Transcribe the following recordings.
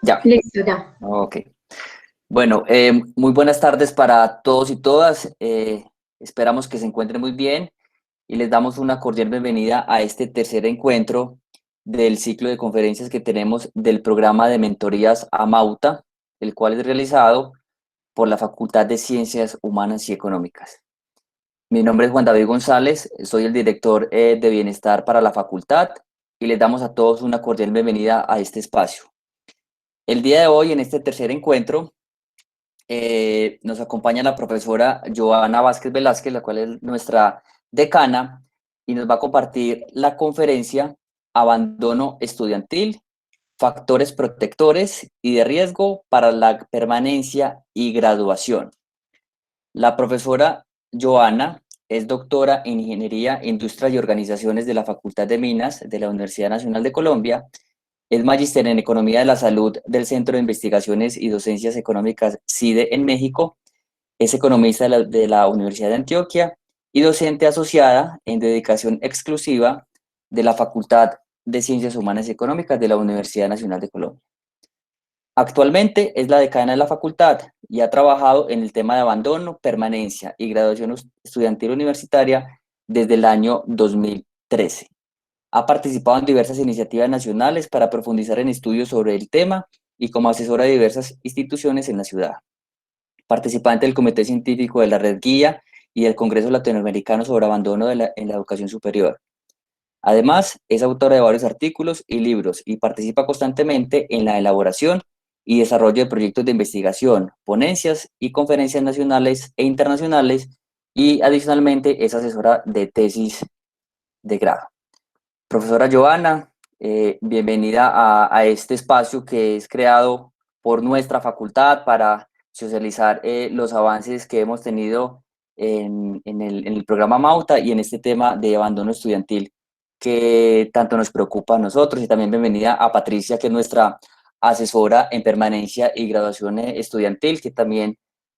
Ya. Listo, ya. Ok. Bueno, muy buenas tardes para todos y todas. Esperamos que se encuentren muy bien y les damos una cordial bienvenida a este tercer encuentro del ciclo de conferencias que tenemos del programa de mentorías AMAUTA, el cual es realizado por la Facultad de Ciencias Humanas y Económicas. Mi nombre es Juan David González, soy el director de Bienestar para la facultad y les damos a todos una cordial bienvenida a este espacio. El día de hoy, en este tercer encuentro, nos acompaña la profesora Joana Vázquez Velázquez, la cual es nuestra decana, y nos va a compartir la conferencia Abandono estudiantil, factores protectores y de riesgo para la permanencia y graduación. La profesora Joana es doctora en Ingeniería, Industria y Organizaciones de la Facultad de Minas de la Universidad Nacional de Colombia. Es magíster en Economía de la Salud del Centro de Investigaciones y Docencias Económicas CIDE en México. Es economista de la Universidad de Antioquia y docente asociada en dedicación exclusiva de la Facultad de Ciencias Humanas y Económicas de la Universidad Nacional de Colombia. Actualmente es la decana de la facultad y ha trabajado en el tema de abandono, permanencia y graduación estudiantil universitaria desde el año 2013. Ha participado en diversas iniciativas nacionales para profundizar en estudios sobre el tema y como asesora de diversas instituciones en la ciudad. Participante del Comité Científico de la Red Guía y del Congreso Latinoamericano sobre Abandono en la Educación Superior. Además, es autora de varios artículos y libros y participa constantemente en la elaboración y desarrollo de proyectos de investigación, ponencias y conferencias nacionales e internacionales, y adicionalmente es asesora de tesis de grado. Profesora Joana, bienvenida a este espacio que es creado por nuestra facultad para socializar los avances que hemos tenido en el programa Mauta y en este tema de abandono estudiantil que tanto nos preocupa a nosotros. Y también bienvenida a Patricia, que es nuestra asesora en permanencia y graduación estudiantil, que también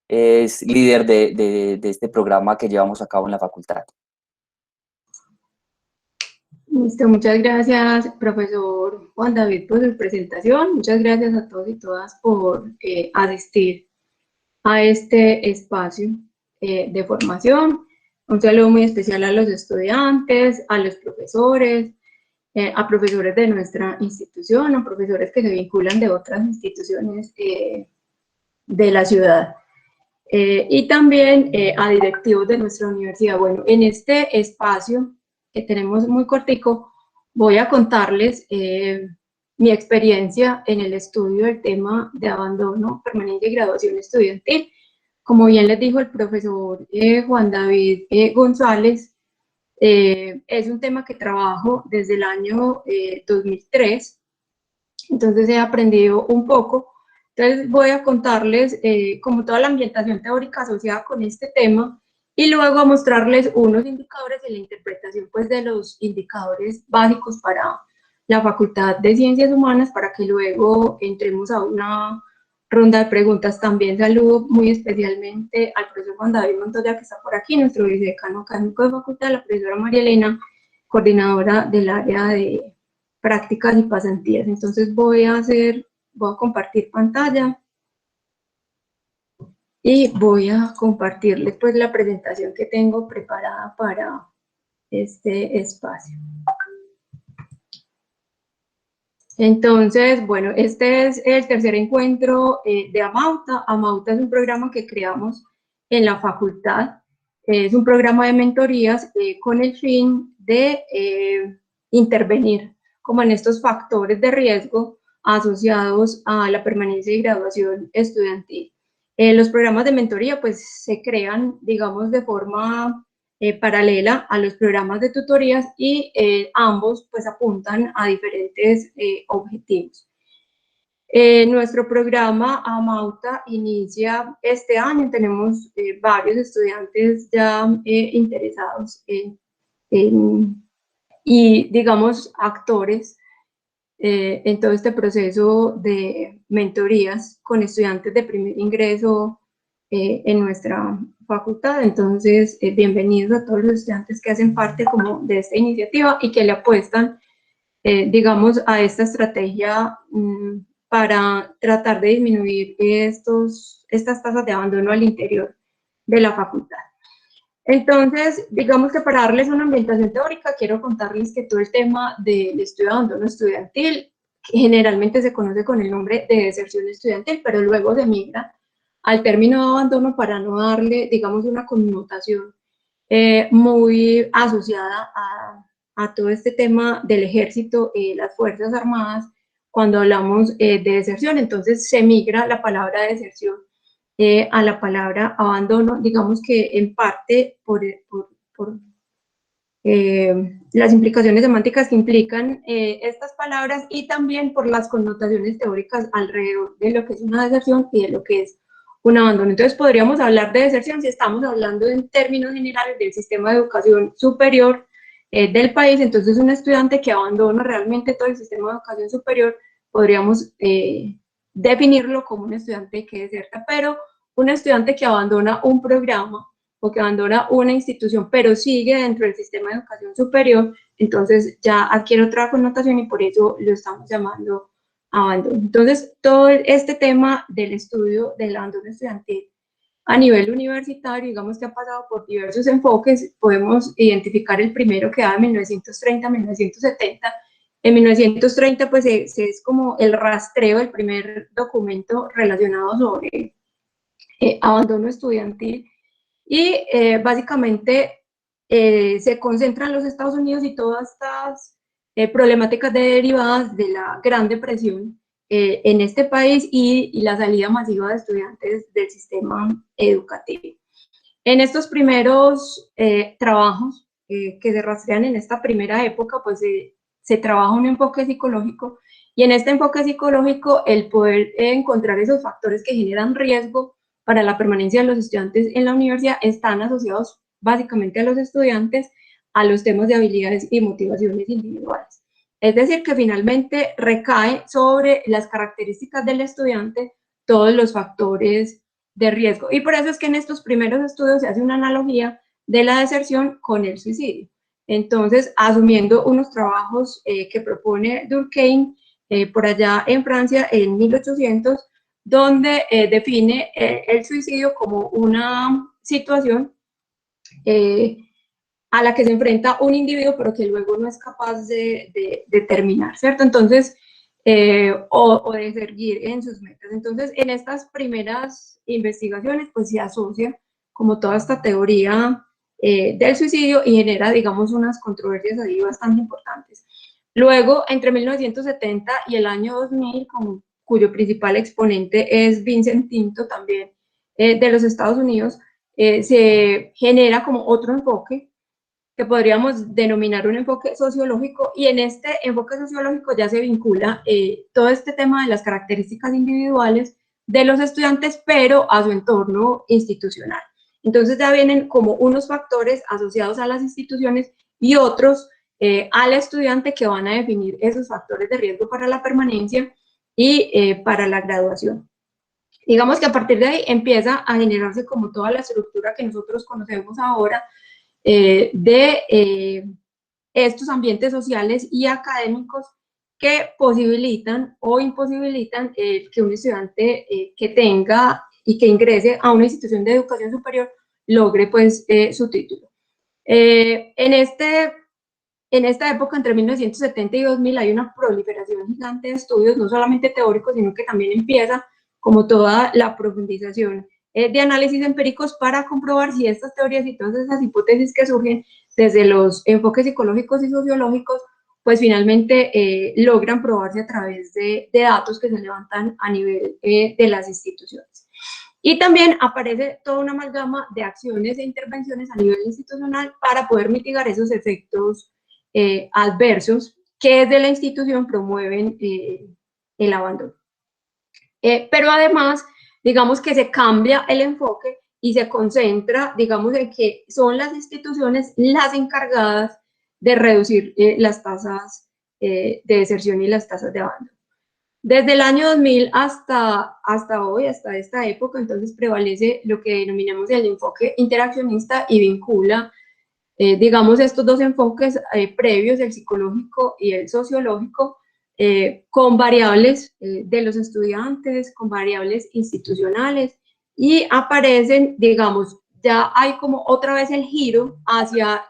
es líder de este programa que llevamos a cabo en la facultad. Listo, muchas gracias, profesor Juan David, por su presentación. Muchas gracias a todos y todas por asistir a este espacio de formación. Un saludo muy especial a los estudiantes, a los profesores, a profesores de nuestra institución, a profesores que se vinculan de otras instituciones de la ciudad. Y también a directivos de nuestra universidad. Bueno, en este espacio que tenemos muy cortico, voy a contarles mi experiencia en el estudio del tema de abandono, permanencia y graduación estudiantil. Como bien les dijo el profesor Juan David González, es un tema que trabajo desde el año 2003, entonces he aprendido un poco. Entonces voy a contarles como toda la ambientación teórica asociada con este tema y luego a mostrarles unos indicadores de la interpretación pues, de los indicadores básicos para la Facultad de Ciencias Humanas para que luego entremos a una ronda de preguntas. También saludo muy especialmente al profesor Juan David Montoya, que está por aquí, nuestro vicedecano académico de facultad, la profesora María Elena, coordinadora del área de prácticas y pasantías. Entonces voy a compartir pantalla y voy a compartirles pues la presentación que tengo preparada para este espacio. Entonces, bueno, este es el tercer encuentro de AMAUTA. AMAUTA es un programa que creamos en la facultad. Es un programa de mentorías con el fin de intervenir como en estos factores de riesgo asociados a la permanencia y graduación estudiantil. Los programas de mentoría pues se crean, digamos, de forma paralela a los programas de tutorías y ambos pues apuntan a diferentes objetivos. Nuestro programa AMAUTA inicia este año, tenemos varios estudiantes ya interesados y digamos actores en todo este proceso de mentorías con estudiantes de primer ingreso en nuestra facultad. Entonces, bienvenidos a todos los estudiantes que hacen parte como de esta iniciativa y que le apuestan, digamos, a esta estrategia para tratar de disminuir estas tasas de abandono al interior de la facultad. Entonces, digamos que para darles una ambientación teórica, quiero contarles que todo el tema del estudio de abandono estudiantil generalmente se conoce con el nombre de deserción estudiantil, pero luego se migra al término de abandono para no darle, digamos, una connotación muy asociada a todo este tema del ejército, las Fuerzas Armadas, cuando hablamos de deserción. Entonces se migra la palabra deserción a la palabra abandono, digamos que en parte por las implicaciones semánticas que implican estas palabras y también por las connotaciones teóricas alrededor de lo que es una deserción y de lo que es un abandono. Entonces podríamos hablar de deserción si estamos hablando en términos generales del sistema de educación superior del país. Entonces un estudiante que abandona realmente todo el sistema de educación superior, podríamos definirlo como un estudiante que deserta, pero un estudiante que abandona un programa o que abandona una institución, pero sigue dentro del sistema de educación superior, entonces ya adquiere otra connotación y por eso lo estamos llamando abandono. Entonces, todo este tema del estudio del abandono estudiantil a nivel universitario, digamos que ha pasado por diversos enfoques. Podemos identificar el primero que da en 1930 1970. En 1930, pues es como el rastreo, el primer documento relacionado sobre abandono estudiantil, y básicamente se concentra en los Estados Unidos y todas estas problemáticas derivadas de la Gran Depresión en este país y la salida masiva de estudiantes del sistema educativo. En estos primeros trabajos que se rastrean en esta primera época, pues se trabaja un enfoque psicológico, y en este enfoque psicológico el poder encontrar esos factores que generan riesgo para la permanencia de los estudiantes en la universidad están asociados básicamente a los estudiantes, a los temas de habilidades y motivaciones individuales. Es decir, que finalmente recae sobre las características del estudiante todos los factores de riesgo. Y por eso es que en estos primeros estudios se hace una analogía de la deserción con el suicidio. Entonces, asumiendo unos trabajos que propone Durkheim por allá en Francia en 1800, donde define el suicidio como una situación a la que se enfrenta un individuo, pero que luego no es capaz de terminar, ¿cierto? Entonces, o de seguir en sus metas. Entonces, en estas primeras investigaciones, pues se asocia como toda esta teoría del suicidio y genera, digamos, unas controversias ahí bastante importantes. Luego, entre 1970 y el año 2000, cuyo principal exponente es Vincent Tinto, también de los Estados Unidos, se genera como otro enfoque que podríamos denominar un enfoque sociológico, y en este enfoque sociológico ya se vincula todo este tema de las características individuales de los estudiantes, pero a su entorno institucional. Entonces ya vienen como unos factores asociados a las instituciones y otros al estudiante que van a definir esos factores de riesgo para la permanencia y para la graduación. Digamos que a partir de ahí empieza a generarse como toda la estructura que nosotros conocemos ahora de estos ambientes sociales y académicos que posibilitan o imposibilitan que un estudiante que tenga y que ingrese a una institución de educación superior logre pues su título. En esta época, entre 1970 y 2000, hay una proliferación gigante de estudios, no solamente teóricos, sino que también empieza como toda la profundización de análisis empíricos para comprobar si estas teorías y todas esas hipótesis que surgen desde los enfoques psicológicos y sociológicos, pues finalmente logran probarse a través de datos que se levantan a nivel de las instituciones. Y también aparece toda una amalgama de acciones e intervenciones a nivel institucional para poder mitigar esos efectos adversos que desde la institución promueven el abandono. Pero además, digamos que se cambia el enfoque y se concentra, digamos, en que son las instituciones las encargadas de reducir las tasas de deserción y las tasas de abandono. Desde el año 2000 hasta hoy, hasta esta época, entonces prevalece lo que denominamos el enfoque interaccionista y vincula, digamos, estos dos enfoques previos, el psicológico y el sociológico, con variables de los estudiantes, con variables institucionales, y aparecen, digamos, ya hay como otra vez el giro hacia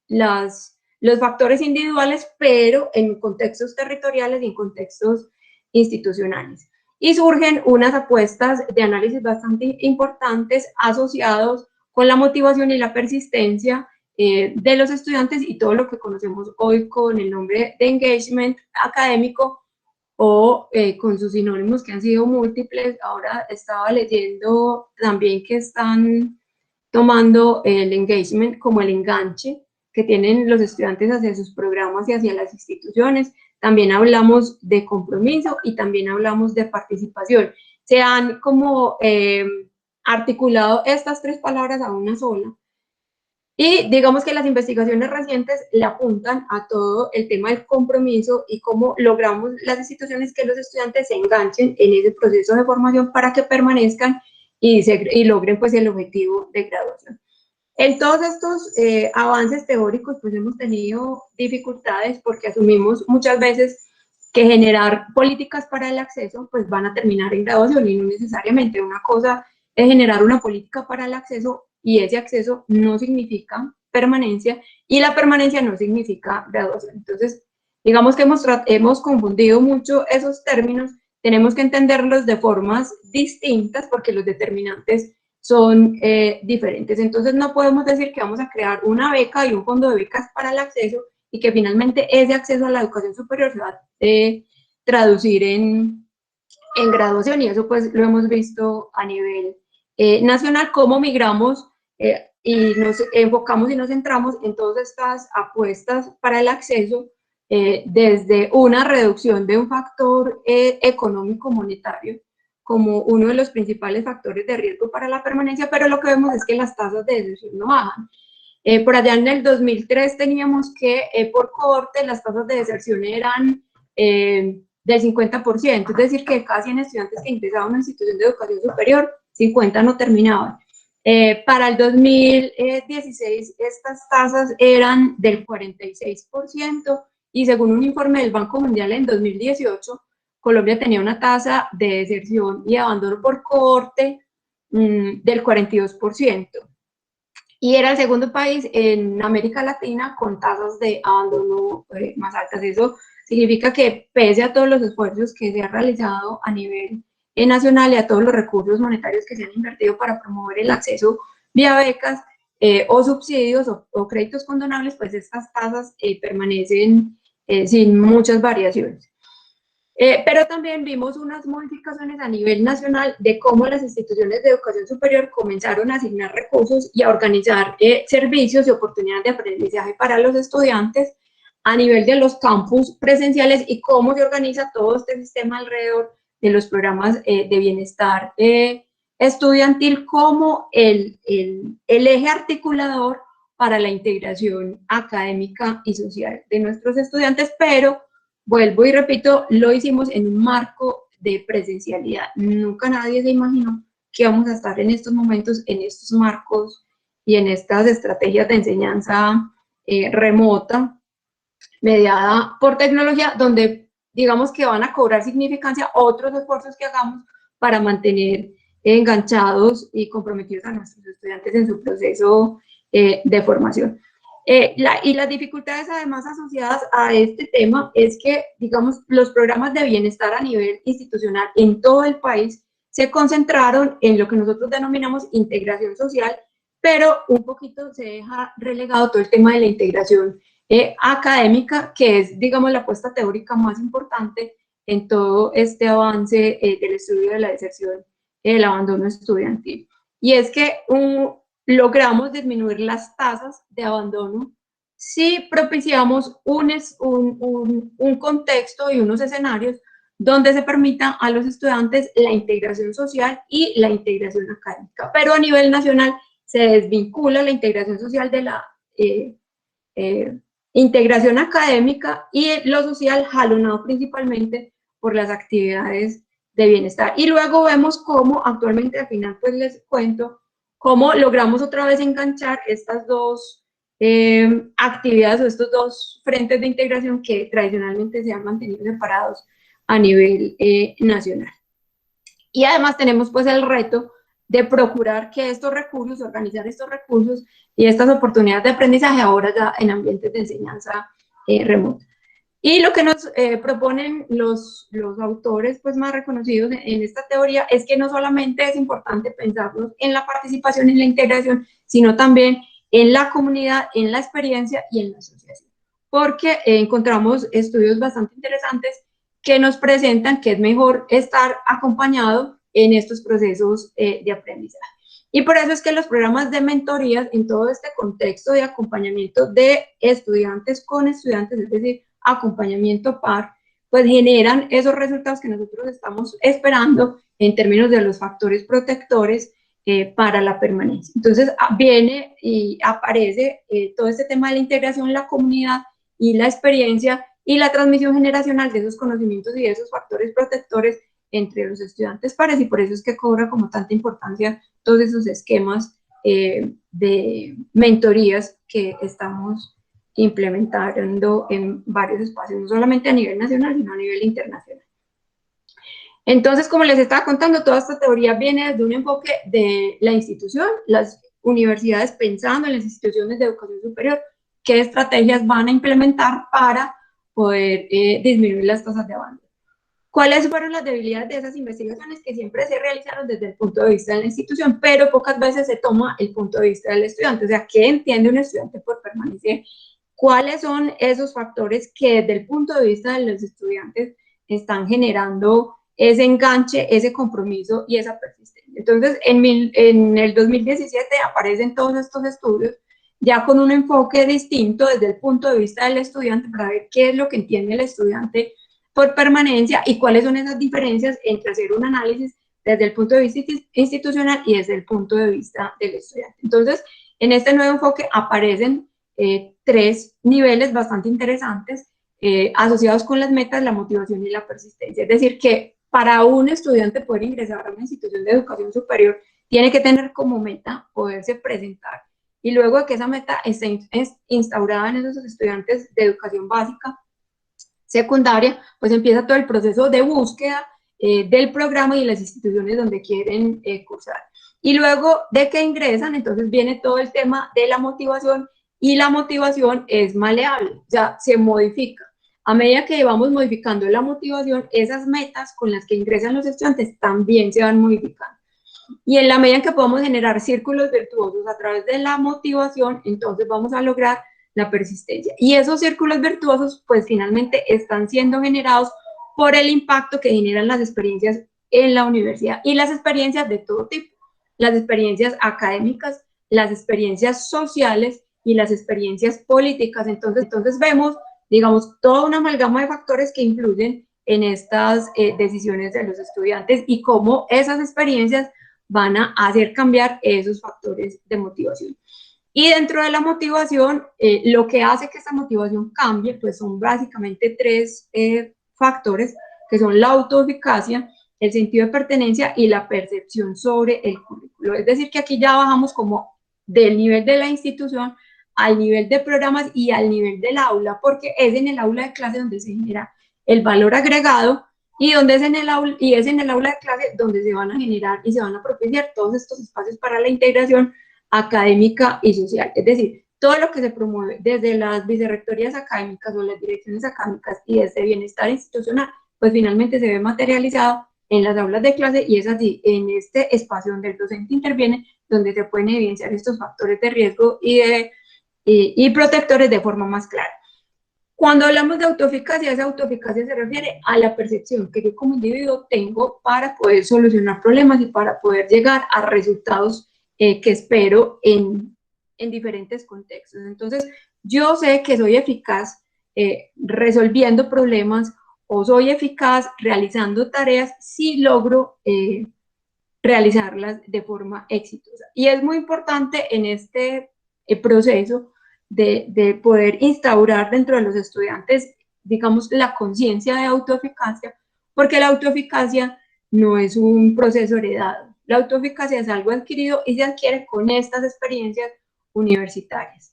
los factores individuales, pero en contextos territoriales y en contextos institucionales. Y surgen unas apuestas de análisis bastante importantes asociados con la motivación y la persistencia de los estudiantes y todo lo que conocemos hoy con el nombre de engagement académico o con sus sinónimos que han sido múltiples. Ahora estaba leyendo también que están tomando el engagement como el enganche que tienen los estudiantes hacia sus programas y hacia las instituciones. También hablamos de compromiso y también hablamos de participación. Se han como articulado estas tres palabras a una sola. Y digamos que las investigaciones recientes le apuntan a todo el tema del compromiso y cómo logramos las instituciones que los estudiantes se enganchen en ese proceso de formación para que permanezcan y logren pues el objetivo de graduación. En todos estos avances teóricos pues hemos tenido dificultades porque asumimos muchas veces que generar políticas para el acceso pues van a terminar en graduación y no necesariamente. Una cosa es generar una política para el acceso y ese acceso no significa permanencia y la permanencia no significa graduación. Entonces, digamos que hemos confundido mucho esos términos, tenemos que entenderlos de formas distintas porque los determinantes son diferentes. Entonces, no podemos decir que vamos a crear una beca y un fondo de becas para el acceso y que finalmente ese acceso a la educación superior se va a traducir en graduación, y eso pues lo hemos visto a nivel nacional, cómo migramos y nos enfocamos y nos centramos en todas estas apuestas para el acceso desde una reducción de un factor económico monetario como uno de los principales factores de riesgo para la permanencia, pero lo que vemos es que las tasas de deserción no bajan. Por allá en el 2003 teníamos que por cohorte las tasas de deserción eran del 50%, es decir, que cada 100 estudiantes que ingresaban a una institución de educación superior, 50 no terminaban. Para el 2016 estas tasas eran del 46% y según un informe del Banco Mundial en 2018, Colombia tenía una tasa de deserción y abandono por cohorte del 42%. Y era el segundo país en América Latina con tasas de abandono más altas. Eso significa que pese a todos los esfuerzos que se han realizado a nivel nacional y a todos los recursos monetarios que se han invertido para promover el acceso vía becas o subsidios o créditos condonables, pues estas tasas permanecen sin muchas variaciones. Pero también vimos unas modificaciones a nivel nacional de cómo las instituciones de educación superior comenzaron a asignar recursos y a organizar servicios y oportunidades de aprendizaje para los estudiantes a nivel de los campus presenciales y cómo se organiza todo este sistema alrededor de los programas de bienestar estudiantil como el eje articulador para la integración académica y social de nuestros estudiantes, pero vuelvo y repito, lo hicimos en un marco de presencialidad. Nunca nadie se imaginó que íbamos a estar en estos momentos, en estos marcos y en estas estrategias de enseñanza remota, mediada por tecnología, donde digamos que van a cobrar significancia otros esfuerzos que hagamos para mantener enganchados y comprometidos a nuestros estudiantes en su proceso de formación. Y las dificultades además asociadas a este tema es que, digamos, los programas de bienestar a nivel institucional en todo el país se concentraron en lo que nosotros denominamos integración social, pero un poquito se deja relegado todo el tema de la integración académica, que es, digamos, la apuesta teórica más importante en todo este avance del estudio de la deserción, el abandono estudiantil. Y es que logramos disminuir las tasas de abandono si propiciamos un contexto y unos escenarios donde se permita a los estudiantes la integración social y la integración académica. Pero a nivel nacional se desvincula la integración social de la integración académica y lo social jalonado principalmente por las actividades de bienestar. Y luego vemos cómo actualmente, al final pues les cuento, cómo logramos otra vez enganchar estas dos actividades o estos dos frentes de integración que tradicionalmente se han mantenido separados a nivel nacional. Y además tenemos pues el reto de procurar que estos recursos, organizar estos recursos y estas oportunidades de aprendizaje ahora ya en ambientes de enseñanza remota. Y lo que nos proponen los autores pues, más reconocidos en esta teoría es que no solamente es importante pensarnos en la participación, en la integración, sino también en la comunidad, en la experiencia y en la asociación. Porque encontramos estudios bastante interesantes que nos presentan que es mejor estar acompañado en estos procesos de aprendizaje. Y por eso es que los programas de mentorías en todo este contexto de acompañamiento de estudiantes con estudiantes, es decir, acompañamiento par, pues generan esos resultados que nosotros estamos esperando en términos de los factores protectores para la permanencia. Entonces viene y aparece todo este tema de la integración, la comunidad y la experiencia y la transmisión generacional de esos conocimientos y de esos factores protectores entre los estudiantes pares, y por eso es que cobra como tanta importancia todos esos esquemas de mentorías que estamos implementando en varios espacios, no solamente a nivel nacional, sino a nivel internacional. Entonces, como les estaba contando, toda esta teoría viene desde un enfoque de la institución, las universidades pensando en las instituciones de educación superior, qué estrategias van a implementar para poder disminuir las tasas de abandono. ¿Cuáles fueron las debilidades de esas investigaciones que siempre se realizaron desde el punto de vista de la institución, pero pocas veces se toma el punto de vista del estudiante? O sea, ¿qué entiende un estudiante por permanecer? ¿Cuáles son esos factores que desde el punto de vista de los estudiantes están generando ese enganche, ese compromiso y esa persistencia? Entonces, en el 2017 aparecen todos estos estudios ya con un enfoque distinto desde el punto de vista del estudiante para ver qué es lo que entiende el estudiante por permanencia y cuáles son esas diferencias entre hacer un análisis desde el punto de vista institucional y desde el punto de vista del estudiante. Entonces, en este nuevo enfoque aparecen tres niveles bastante interesantes asociados con las metas, la motivación y la persistencia. Es decir, que para un estudiante poder ingresar a una institución de educación superior tiene que tener como meta poderse presentar, y luego de que esa meta esté instaurada en esos estudiantes de educación básica, secundaria, pues empieza todo el proceso de búsqueda del programa y las instituciones donde quieren cursar. Y luego de que ingresan, entonces viene todo el tema de la motivación, y la motivación es maleable, o sea, se modifica. A medida que vamos modificando la motivación, esas metas con las que ingresan los estudiantes también se van modificando. Y en la medida en que podamos generar círculos virtuosos a través de la motivación, entonces vamos a lograr la persistencia. Y esos círculos virtuosos, pues finalmente están siendo generados por el impacto que generan las experiencias en la universidad, y las experiencias de todo tipo, las experiencias académicas, las experiencias sociales y las experiencias políticas. Entonces vemos, digamos, toda una amalgama de factores que influyen en estas decisiones de los estudiantes y cómo esas experiencias van a hacer cambiar esos factores de motivación. Y dentro de la motivación, lo que hace que esta motivación cambie, pues son básicamente tres factores, que son la autoeficacia, el sentido de pertenencia y la percepción sobre el currículo. Es decir, que aquí ya bajamos como del nivel de la institución al nivel de programas y al nivel del aula, porque es en el aula de clase donde se genera el valor agregado, y donde es en el aula, de clase donde se van a generar y se van a propiciar todos estos espacios para la integración académica y social. Es decir, todo lo que se promueve desde las vicerrectorías académicas o las direcciones académicas y desde bienestar institucional, pues finalmente se ve materializado en las aulas de clase, y es así, en este espacio donde el docente interviene, donde se pueden evidenciar estos factores de riesgo y protectores de forma más clara. Cuando hablamos de autoeficacia, esa autoeficacia se refiere a la percepción que yo como individuo tengo para poder solucionar problemas y para poder llegar a resultados que espero en diferentes contextos. Entonces, yo sé que soy eficaz resolviendo problemas, o soy eficaz realizando tareas si logro realizarlas de forma exitosa. Y es muy importante en este proceso de poder instaurar dentro de los estudiantes, digamos, la conciencia de autoeficacia, porque la autoeficacia no es un proceso heredado. La autoeficacia es algo adquirido y se adquiere con estas experiencias universitarias.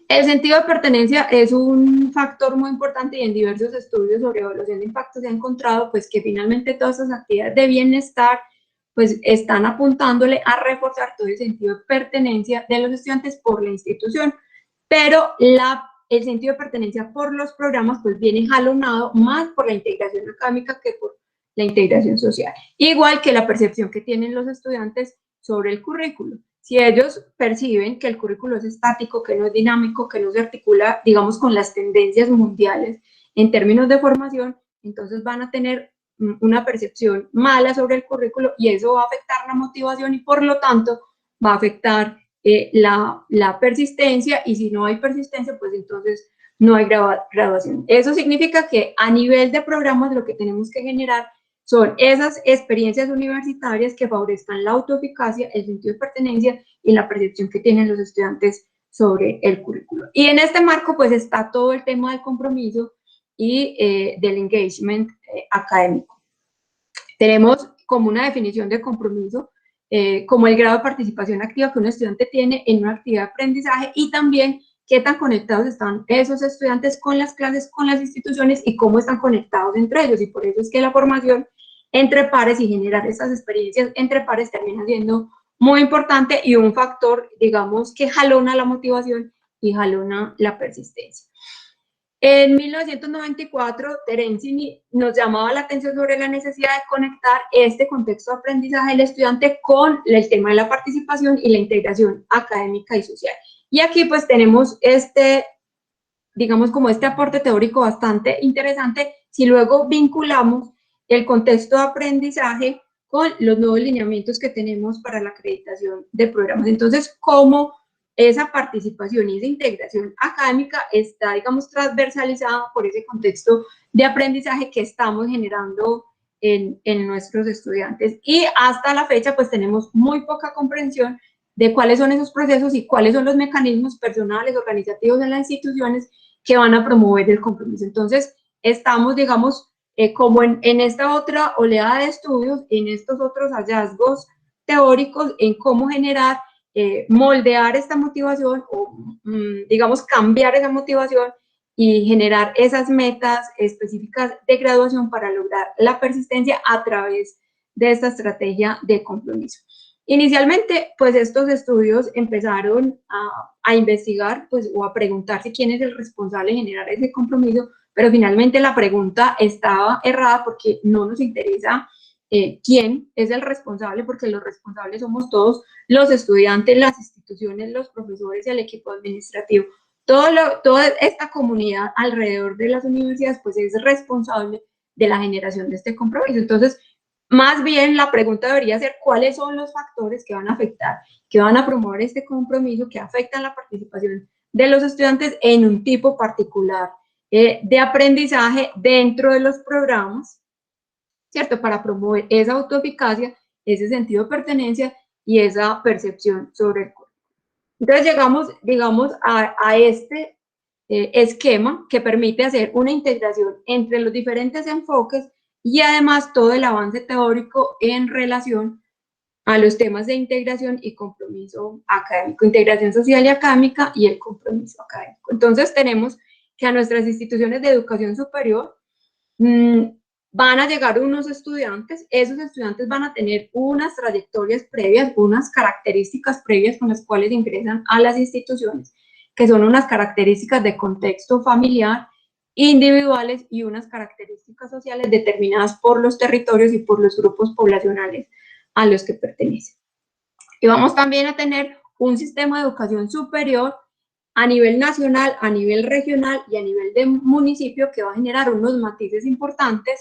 El sentido de pertenencia es un factor muy importante y en diversos estudios sobre evaluación de impacto se ha encontrado pues que finalmente todas esas actividades de bienestar pues están apuntándole a reforzar todo el sentido de pertenencia de los estudiantes por la institución, pero el sentido de pertenencia por los programas pues viene jalonado más por la integración académica que por la integración social, igual que la percepción que tienen los estudiantes sobre el currículo. Si ellos perciben que el currículo es estático, que no es dinámico, que no se articula, digamos, con las tendencias mundiales en términos de formación, entonces van a tener una percepción mala sobre el currículo y eso va a afectar la motivación y por lo tanto va a afectar la persistencia, y si no hay persistencia, pues entonces no hay graduación. Eso significa que a nivel de programas lo que tenemos que generar son esas experiencias universitarias que favorezcan la autoeficacia, el sentido de pertenencia y la percepción que tienen los estudiantes sobre el currículo. Y en este marco pues está todo el tema del compromiso y del engagement académico. Tenemos como una definición de compromiso como el grado de participación activa que un estudiante tiene en una actividad de aprendizaje y también qué tan conectados están esos estudiantes con las clases, con las instituciones y cómo están conectados entre ellos. Y por eso es que la formación entre pares y generar esas experiencias entre pares termina siendo muy importante y un factor, digamos, que jalona la motivación y jalona la persistencia. En 1994, Terenzini nos llamaba la atención sobre la necesidad de conectar este contexto de aprendizaje del estudiante con el tema de la participación y la integración académica y social. Y aquí pues tenemos digamos como este aporte teórico bastante interesante si luego vinculamos el contexto de aprendizaje con los nuevos lineamientos que tenemos para la acreditación de programas. Entonces, ¿cómo esa participación y esa integración académica está, digamos, transversalizada por ese contexto de aprendizaje que estamos generando en nuestros estudiantes? Y hasta la fecha, pues tenemos muy poca comprensión de cuáles son esos procesos y cuáles son los mecanismos personales, organizativos en las instituciones que van a promover el compromiso. Entonces, estamos, digamos, como en esta otra oleada de estudios, en estos otros hallazgos teóricos, en cómo generar, moldear esta motivación o, digamos, cambiar esa motivación y generar esas metas específicas de graduación para lograr la persistencia a través de esta estrategia de compromiso. Inicialmente, pues estos estudios empezaron a investigar, pues, o a preguntarse quién es el responsable de generar ese compromiso, pero finalmente la pregunta estaba errada porque no nos interesa quién es el responsable, porque los responsables somos todos los estudiantes, las instituciones, los profesores y el equipo administrativo. Toda esta comunidad alrededor de las universidades, pues, es responsable de la generación de este compromiso. Entonces, más bien la pregunta debería ser cuáles son los factores que van a afectar, que van a promover este compromiso, que afectan la participación de los estudiantes en un tipo particular de aprendizaje dentro de los programas, ¿cierto? Para promover esa autoeficacia, ese sentido de pertenencia y esa percepción sobre el cuerpo. Entonces llegamos, digamos, a este esquema que permite hacer una integración entre los diferentes enfoques y además todo el avance teórico en relación a los temas de integración y compromiso académico, integración social y académica y el compromiso académico. Entonces tenemos que a nuestras instituciones de educación superior van a llegar unos estudiantes, esos estudiantes van a tener unas trayectorias previas, unas características previas con las cuales ingresan a las instituciones, que son unas características de contexto familiar, individuales y unas características sociales determinadas por los territorios y por los grupos poblacionales a los que pertenecen. Y vamos también a tener un sistema de educación superior a nivel nacional, a nivel regional y a nivel de municipio que va a generar unos matices importantes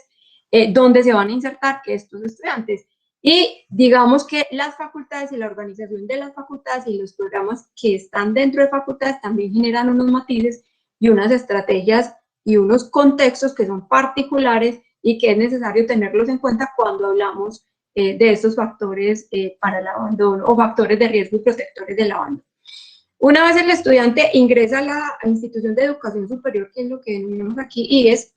donde se van a insertar estos estudiantes. Y digamos que las facultades y la organización de las facultades y los programas que están dentro de facultades también generan unos matices y unas estrategias y unos contextos que son particulares y que es necesario tenerlos en cuenta cuando hablamos de estos factores para el abandono o factores de riesgo y protectores del abandono. Una vez el estudiante ingresa a la institución de educación superior, que es lo que denominamos aquí, IES,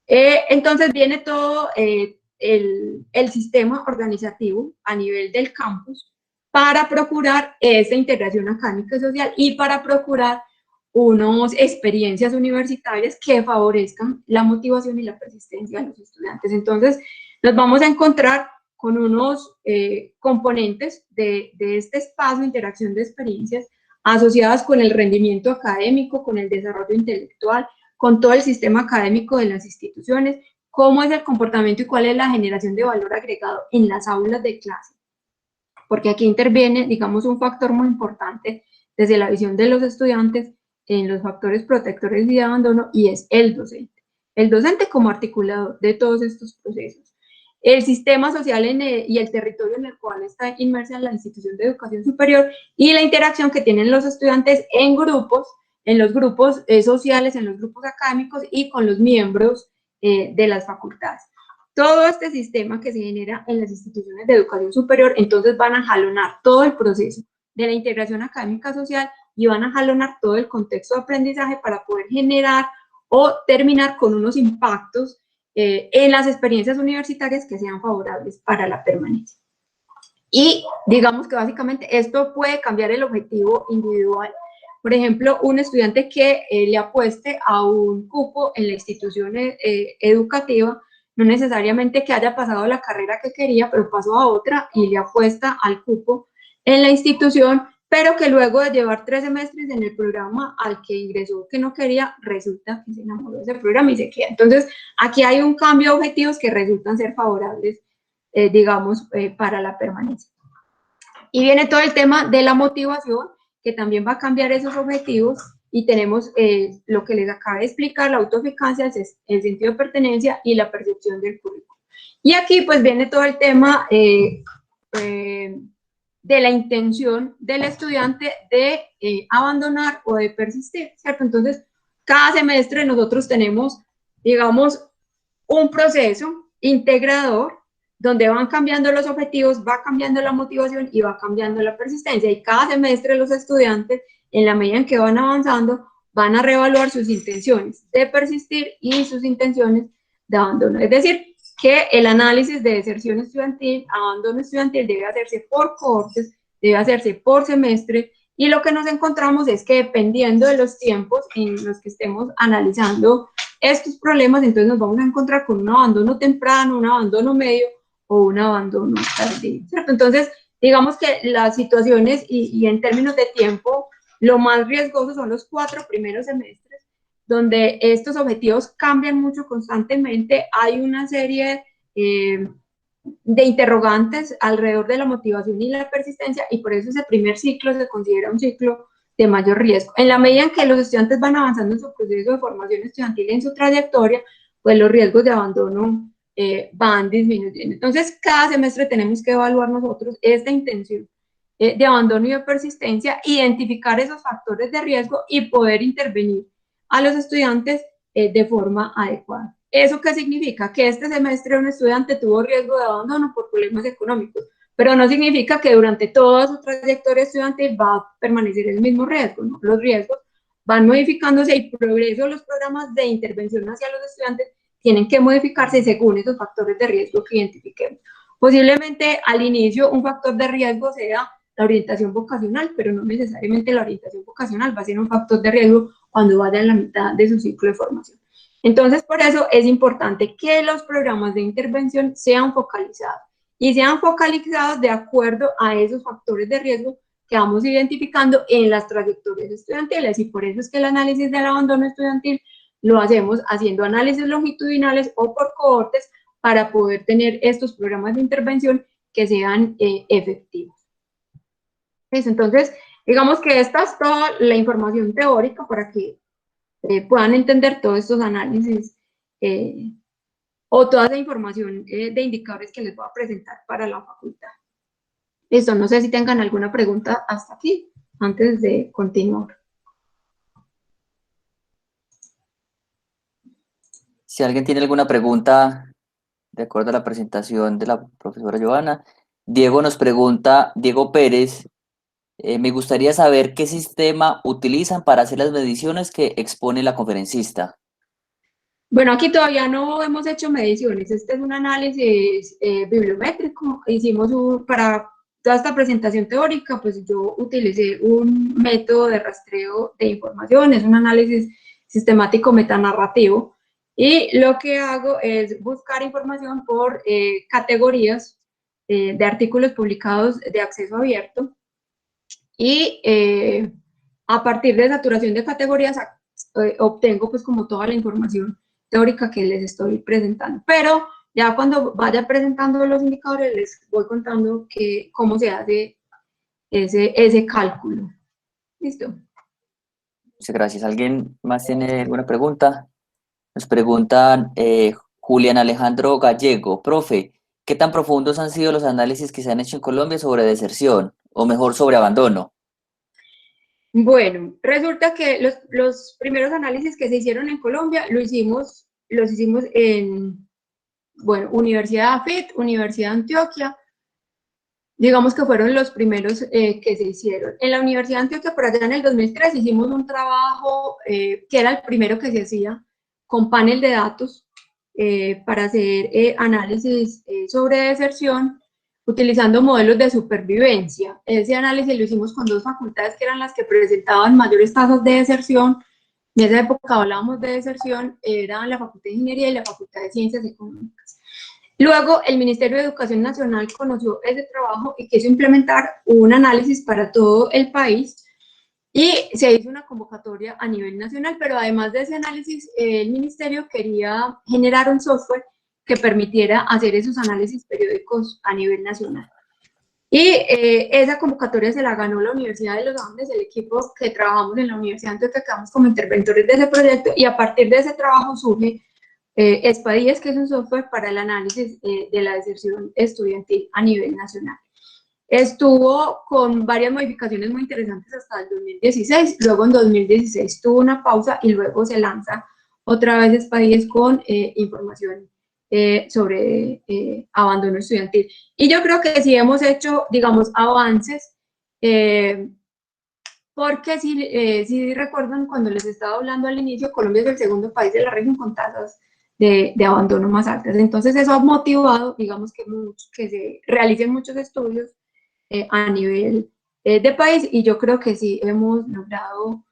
entonces viene todo el sistema organizativo a nivel del campus para procurar esa integración académica y social y para procurar unas experiencias universitarias que favorezcan la motivación y la persistencia de los estudiantes. Entonces, nos vamos a encontrar con unos componentes de este espacio de interacción de experiencias asociadas con el rendimiento académico, con el desarrollo intelectual, con todo el sistema académico de las instituciones, cómo es el comportamiento y cuál es la generación de valor agregado en las aulas de clase. Porque aquí interviene, digamos, un factor muy importante desde la visión de los estudiantes en los factores protectores y de abandono, y es el docente. El docente como articulador de todos estos procesos. El sistema social y el territorio en el cual está inmersa la institución de educación superior y la interacción que tienen los estudiantes en grupos, en los grupos sociales, en los grupos académicos y con los miembros de las facultades. Todo este sistema que se genera en las instituciones de educación superior, entonces van a jalonar todo el proceso de la integración académica social y van a jalonar todo el contexto de aprendizaje para poder generar o terminar con unos impactos en las experiencias universitarias que sean favorables para la permanencia. Y digamos que básicamente esto puede cambiar el objetivo individual. Por ejemplo, un estudiante que le apueste a un cupo en la institución educativa, no necesariamente que haya pasado la carrera que quería, pero pasó a otra y le apuesta al cupo en la institución, pero que luego de llevar 3 semestres en el programa al que ingresó que no quería, resulta que se enamoró de ese programa y se queda. Entonces, aquí hay un cambio de objetivos que resultan ser favorables, digamos, para la permanencia. Y viene todo el tema de la motivación, que también va a cambiar esos objetivos, y tenemos lo que les acabo de explicar, la autoeficacia, el sentido de pertenencia y la percepción del currículo. Y aquí pues viene todo el tema de la intención del estudiante de abandonar o de persistir, ¿cierto? Entonces, cada semestre nosotros tenemos, digamos, un proceso integrador donde van cambiando los objetivos, va cambiando la motivación y va cambiando la persistencia. Y cada semestre los estudiantes, en la medida en que van avanzando, van a reevaluar sus intenciones de persistir y sus intenciones de abandono. Es decir, que el análisis de deserción estudiantil, abandono estudiantil, debe hacerse por cohortes, debe hacerse por semestre, y lo que nos encontramos es que dependiendo de los tiempos en los que estemos analizando estos problemas, entonces nos vamos a encontrar con un abandono temprano, un abandono medio o un abandono tardío, ¿cierto? Entonces, digamos que las situaciones y en términos de tiempo, lo más riesgoso son los 4 primeros semestres, donde estos objetivos cambian mucho constantemente, hay una serie de interrogantes alrededor de la motivación y la persistencia, y por eso ese primer ciclo se considera un ciclo de mayor riesgo. En la medida en que los estudiantes van avanzando en su proceso de formación estudiantil y en su trayectoria, pues los riesgos de abandono van disminuyendo. Entonces, cada semestre tenemos que evaluar nosotros esta intención de abandono y de persistencia, identificar esos factores de riesgo y poder intervenir a los estudiantes de forma adecuada. ¿Eso qué significa? Que este semestre un estudiante tuvo riesgo de abandono por problemas económicos, pero no significa que durante toda su trayectoria estudiantil va a permanecer el mismo riesgo, ¿no? Los riesgos van modificándose y progreso de los programas de intervención hacia los estudiantes tienen que modificarse según esos factores de riesgo que identifiquemos. Posiblemente al inicio un factor de riesgo sea la orientación vocacional, pero no necesariamente la orientación vocacional va a ser un factor de riesgo cuando vaya en la mitad de su ciclo de formación. Entonces, por eso es importante que los programas de intervención sean focalizados y sean focalizados de acuerdo a esos factores de riesgo que vamos identificando en las trayectorias estudiantiles, y por eso es que el análisis del abandono estudiantil lo hacemos haciendo análisis longitudinales o por cohortes para poder tener estos programas de intervención que sean efectivos. Entonces, digamos que esta es toda la información teórica para que puedan entender todos estos análisis o toda esa información de indicadores que les voy a presentar para la facultad. Listo, no sé si tengan alguna pregunta hasta aquí, antes de continuar. Si alguien tiene alguna pregunta, de acuerdo a la presentación de la profesora Johanna, Diego nos pregunta, Diego Pérez, me gustaría saber qué sistema utilizan para hacer las mediciones que expone la conferencista. Bueno, aquí todavía no hemos hecho mediciones, este es un análisis bibliométrico, hicimos para toda esta presentación teórica, pues yo utilicé un método de rastreo de información, es un análisis sistemático metanarrativo, y lo que hago es buscar información por categorías de artículos publicados de acceso abierto, y a partir de saturación de categorías obtengo pues como toda la información teórica que les estoy presentando. Pero ya cuando vaya presentando los indicadores les voy contando cómo se hace ese cálculo. ¿Listo? Muchas gracias. ¿Alguien más tiene alguna pregunta? Nos preguntan Julián Alejandro Gallego, profe, ¿qué tan profundos han sido los análisis que se han hecho en Colombia sobre deserción, o mejor sobre abandono? Bueno, resulta que los primeros análisis que se hicieron en Colombia los hicimos en, bueno, Universidad AFIT, Universidad de Antioquia, digamos que fueron los primeros que se hicieron. En la Universidad de Antioquia, por allá en el 2003, hicimos un trabajo que era el primero que se hacía con panel de datos para hacer análisis sobre deserción, utilizando modelos de supervivencia. Ese análisis lo hicimos con dos facultades que eran las que presentaban mayores tasas de deserción. En esa época hablábamos de deserción, eran la Facultad de Ingeniería y la Facultad de Ciencias Económicas. Luego, el Ministerio de Educación Nacional conoció ese trabajo y quiso implementar un análisis para todo el país, y se hizo una convocatoria a nivel nacional, pero además de ese análisis, el ministerio quería generar un software que permitiera hacer esos análisis periódicos a nivel nacional. Y esa convocatoria se la ganó la Universidad de los Andes, el equipo que trabajamos en la Universidad, entonces quedamos como interventores de ese proyecto, y a partir de ese trabajo surge Espadíes, que es un software para el análisis de la deserción estudiantil a nivel nacional. Estuvo con varias modificaciones muy interesantes hasta el 2016, luego en 2016 tuvo una pausa y luego se lanza otra vez Espadíes con información sobre abandono estudiantil. Y yo creo que sí hemos hecho, digamos, avances, porque si recuerdan, cuando les estaba hablando al inicio, Colombia es el segundo país de la región con tasas de abandono más altas. Entonces eso ha motivado, digamos, que se realicen muchos estudios a nivel de país, y yo creo que sí hemos logrado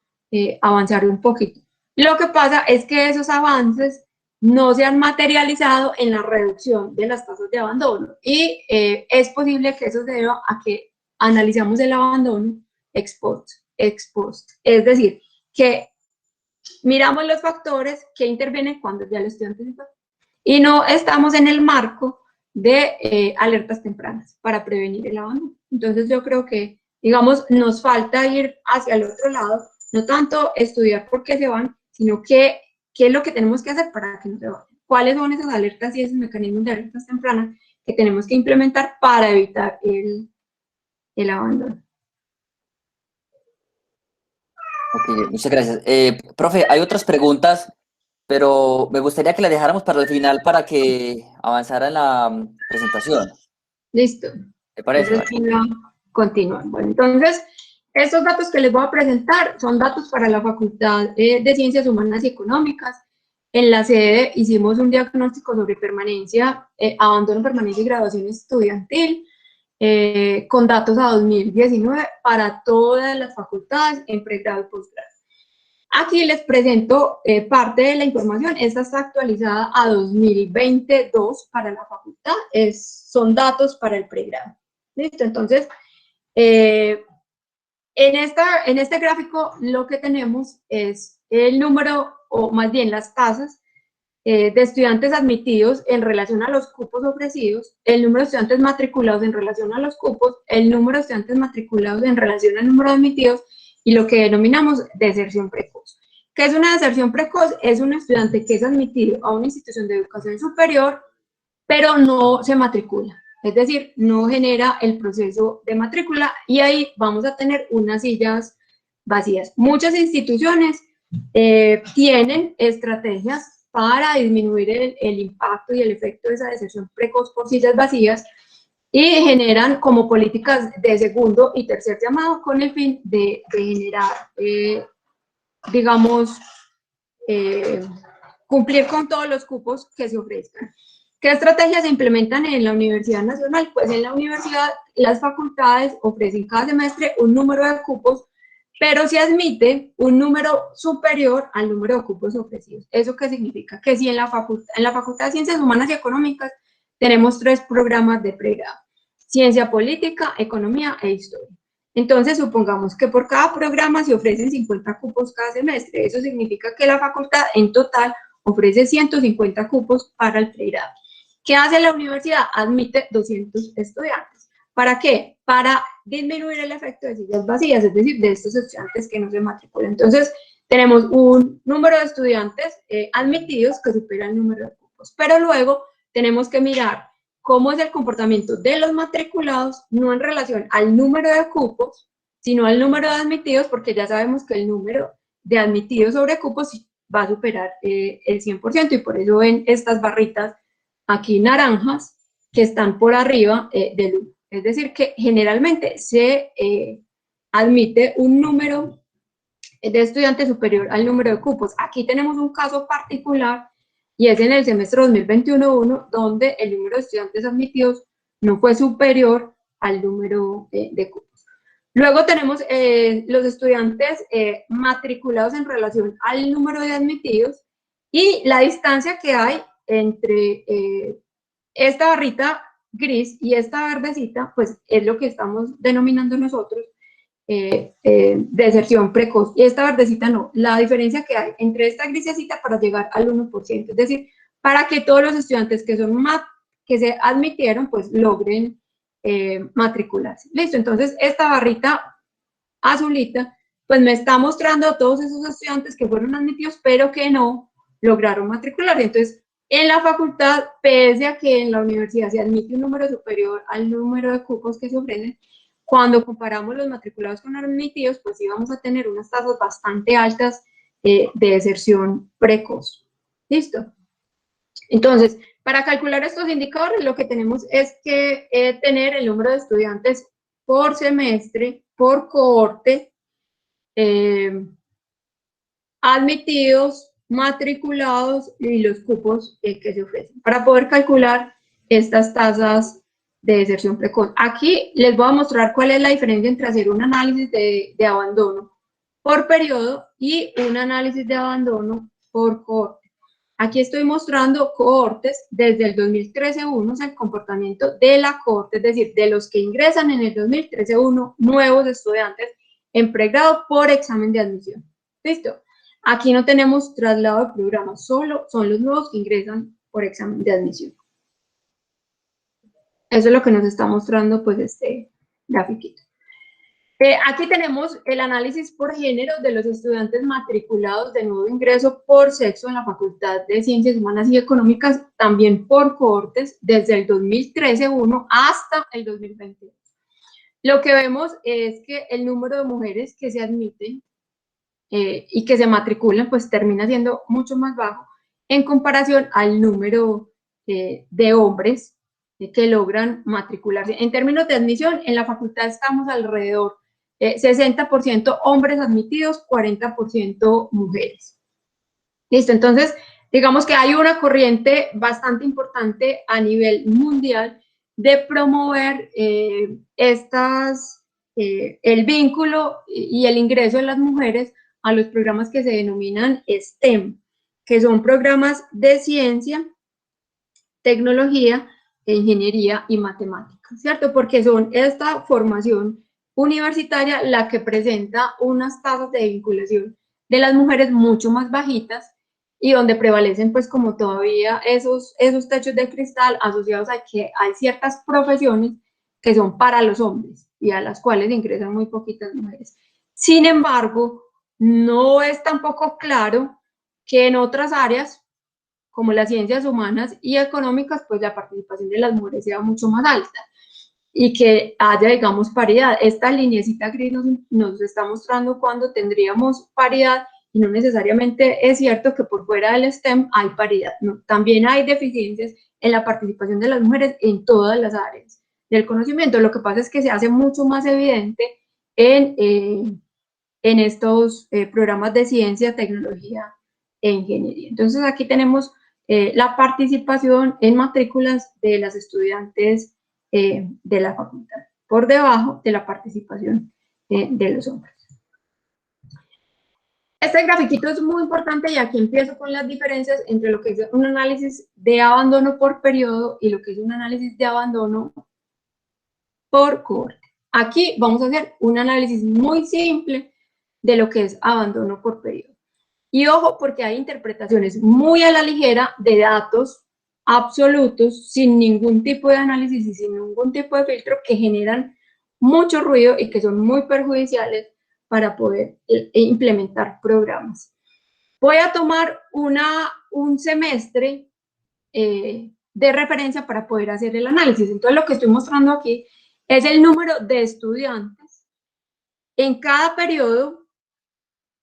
avanzar un poquito. Lo que pasa es que esos avances no se han materializado en la reducción de las tasas de abandono, y es posible que eso se deba a que analizamos el abandono ex post. Es decir, que miramos los factores que intervienen cuando ya el estudiante se fue, y no estamos en el marco de alertas tempranas para prevenir el abandono. Entonces yo creo que, digamos, nos falta ir hacia el otro lado, no tanto estudiar por qué se van, sino qué es lo que tenemos que hacer para que no se vayan. ¿Cuáles son esas alertas y esos mecanismos de alertas tempranas que tenemos que implementar para evitar el abandono? Ok, muchas gracias. Profe, hay otras preguntas, pero me gustaría que las dejáramos para el final para que avanzara en la presentación. Listo. ¿Te parece? Entonces, Vale. continúa. Bueno, entonces, estos datos que les voy a presentar son datos para la Facultad de Ciencias Humanas y Económicas. En la sede hicimos un diagnóstico sobre permanencia, abandono, permanencia y graduación estudiantil, con datos a 2019 para todas las facultades en pregrado y posgrado. Aquí les presento parte de la información. Esta está actualizada a 2022 para la facultad. Son datos para el pregrado. ¿Listo? Entonces, en este gráfico lo que tenemos es el número, o más bien las tasas de estudiantes admitidos en relación a los cupos ofrecidos, el número de estudiantes matriculados en relación a los cupos, el número de estudiantes matriculados en relación al número de admitidos, y lo que denominamos deserción precoz. ¿Qué es una deserción precoz? Es un estudiante que es admitido a una institución de educación superior, pero no se matricula. Es decir, no genera el proceso de matrícula, y ahí vamos a tener unas sillas vacías. Muchas instituciones tienen estrategias para disminuir el impacto y el efecto de esa deserción precoz por sillas vacías, y generan como políticas de segundo y tercer llamado con el fin de generar, digamos, cumplir con todos los cupos que se ofrezcan. ¿Qué estrategias se implementan en la Universidad Nacional? Pues en la universidad las facultades ofrecen cada semestre un número de cupos, pero se admite un número superior al número de cupos ofrecidos. ¿Eso qué significa? Que si en la Facultad de Ciencias Humanas y Económicas tenemos 3 programas de pregrado: Ciencia Política, Economía e Historia. Entonces, supongamos que por cada programa se ofrecen 50 cupos cada semestre. Eso significa que la facultad en total ofrece 150 cupos para el pregrado. ¿Qué hace la universidad? Admite 200 estudiantes. ¿Para qué? Para disminuir el efecto de sillas vacías, es decir, de estos estudiantes que no se matriculan. Entonces, tenemos un número de estudiantes admitidos que supera el número de cupos, pero luego tenemos que mirar cómo es el comportamiento de los matriculados, no en relación al número de cupos, sino al número de admitidos, porque ya sabemos que el número de admitidos sobre cupos va a superar el 100%, y por eso ven estas barritas aquí naranjas que están por arriba del 1. Es decir, que generalmente se admite un número de estudiantes superior al número de cupos. Aquí tenemos un caso particular, y es en el semestre 2021-1, donde el número de estudiantes admitidos no fue superior al número de cupos. Luego tenemos los estudiantes matriculados en relación al número de admitidos, y la distancia que hay entre esta barrita gris y esta verdecita, pues es lo que estamos denominando nosotros deserción precoz. Y esta verdecita no, la diferencia que hay entre esta grisecita para llegar al 1%, es decir, para que todos los estudiantes que se admitieron, pues logren matricularse. Listo, entonces esta barrita azulita, pues me está mostrando a todos esos estudiantes que fueron admitidos, pero que no lograron matricular. Entonces, en la facultad, pese a que en la universidad se admite un número superior al número de cupos que se ofrecen, cuando comparamos los matriculados con los admitidos, pues sí vamos a tener unas tasas bastante altas de deserción precoz. ¿Listo? Entonces, para calcular estos indicadores, lo que tenemos es que tener el número de estudiantes por semestre, por cohorte, admitidos, matriculados y los cupos que se ofrecen, para poder calcular estas tasas de deserción precoz. Aquí les voy a mostrar cuál es la diferencia entre hacer un análisis de abandono por periodo y un análisis de abandono por cohorte. Aquí estoy mostrando cohortes desde el 2013-1, es el comportamiento de la cohorte, es decir, de los que ingresan en el 2013-1 nuevos estudiantes en pregrado por examen de admisión. ¿Listo? Aquí no tenemos traslado de programa, solo son los nuevos que ingresan por examen de admisión. Eso es lo que nos está mostrando pues este grafiquito. Aquí tenemos el análisis por género de los estudiantes matriculados de nuevo ingreso por sexo en la Facultad de Ciencias Humanas y Económicas, también por cohortes, desde el 2013-1 hasta el 2022. Lo que vemos es que el número de mujeres que se admiten y que se matriculan, pues termina siendo mucho más bajo en comparación al número de hombres que logran matricularse. En términos de admisión, en la facultad estamos alrededor 60% hombres admitidos, 40% mujeres. Listo, entonces, digamos que hay una corriente bastante importante a nivel mundial de promover el vínculo y el ingreso de las mujeres a los programas que se denominan STEM, que son programas de ciencia, tecnología, ingeniería y matemática, ¿cierto? Porque son esta formación universitaria la que presenta unas tasas de vinculación de las mujeres mucho más bajitas, y donde prevalecen pues como todavía esos techos de cristal asociados a que hay ciertas profesiones que son para los hombres y a las cuales ingresan muy poquitas mujeres. Sin embargo, no es tampoco claro que en otras áreas, como las ciencias humanas y económicas, pues la participación de las mujeres sea mucho más alta y que haya, digamos, paridad. Esta lineecita gris nos está mostrando cuándo tendríamos paridad, y no necesariamente es cierto que por fuera del STEM hay paridad. No, también hay deficiencias en la participación de las mujeres en todas las áreas del conocimiento. Lo que pasa es que se hace mucho más evidente en estos programas de ciencia, tecnología e ingeniería. Entonces aquí tenemos la participación en matrículas de las estudiantes de la facultad, por debajo de la participación de los hombres. Este grafiquito es muy importante y aquí empiezo con las diferencias entre lo que es un análisis de abandono por periodo y lo que es un análisis de abandono por cohorte. Aquí vamos a hacer un análisis muy simple de lo que es abandono por periodo. Y ojo, porque hay interpretaciones muy a la ligera de datos absolutos, sin ningún tipo de análisis y sin ningún tipo de filtro, que generan mucho ruido y que son muy perjudiciales para poder implementar programas. Voy a tomar un semestre de referencia para poder hacer el análisis. Entonces, lo que estoy mostrando aquí es el número de estudiantes en cada periodo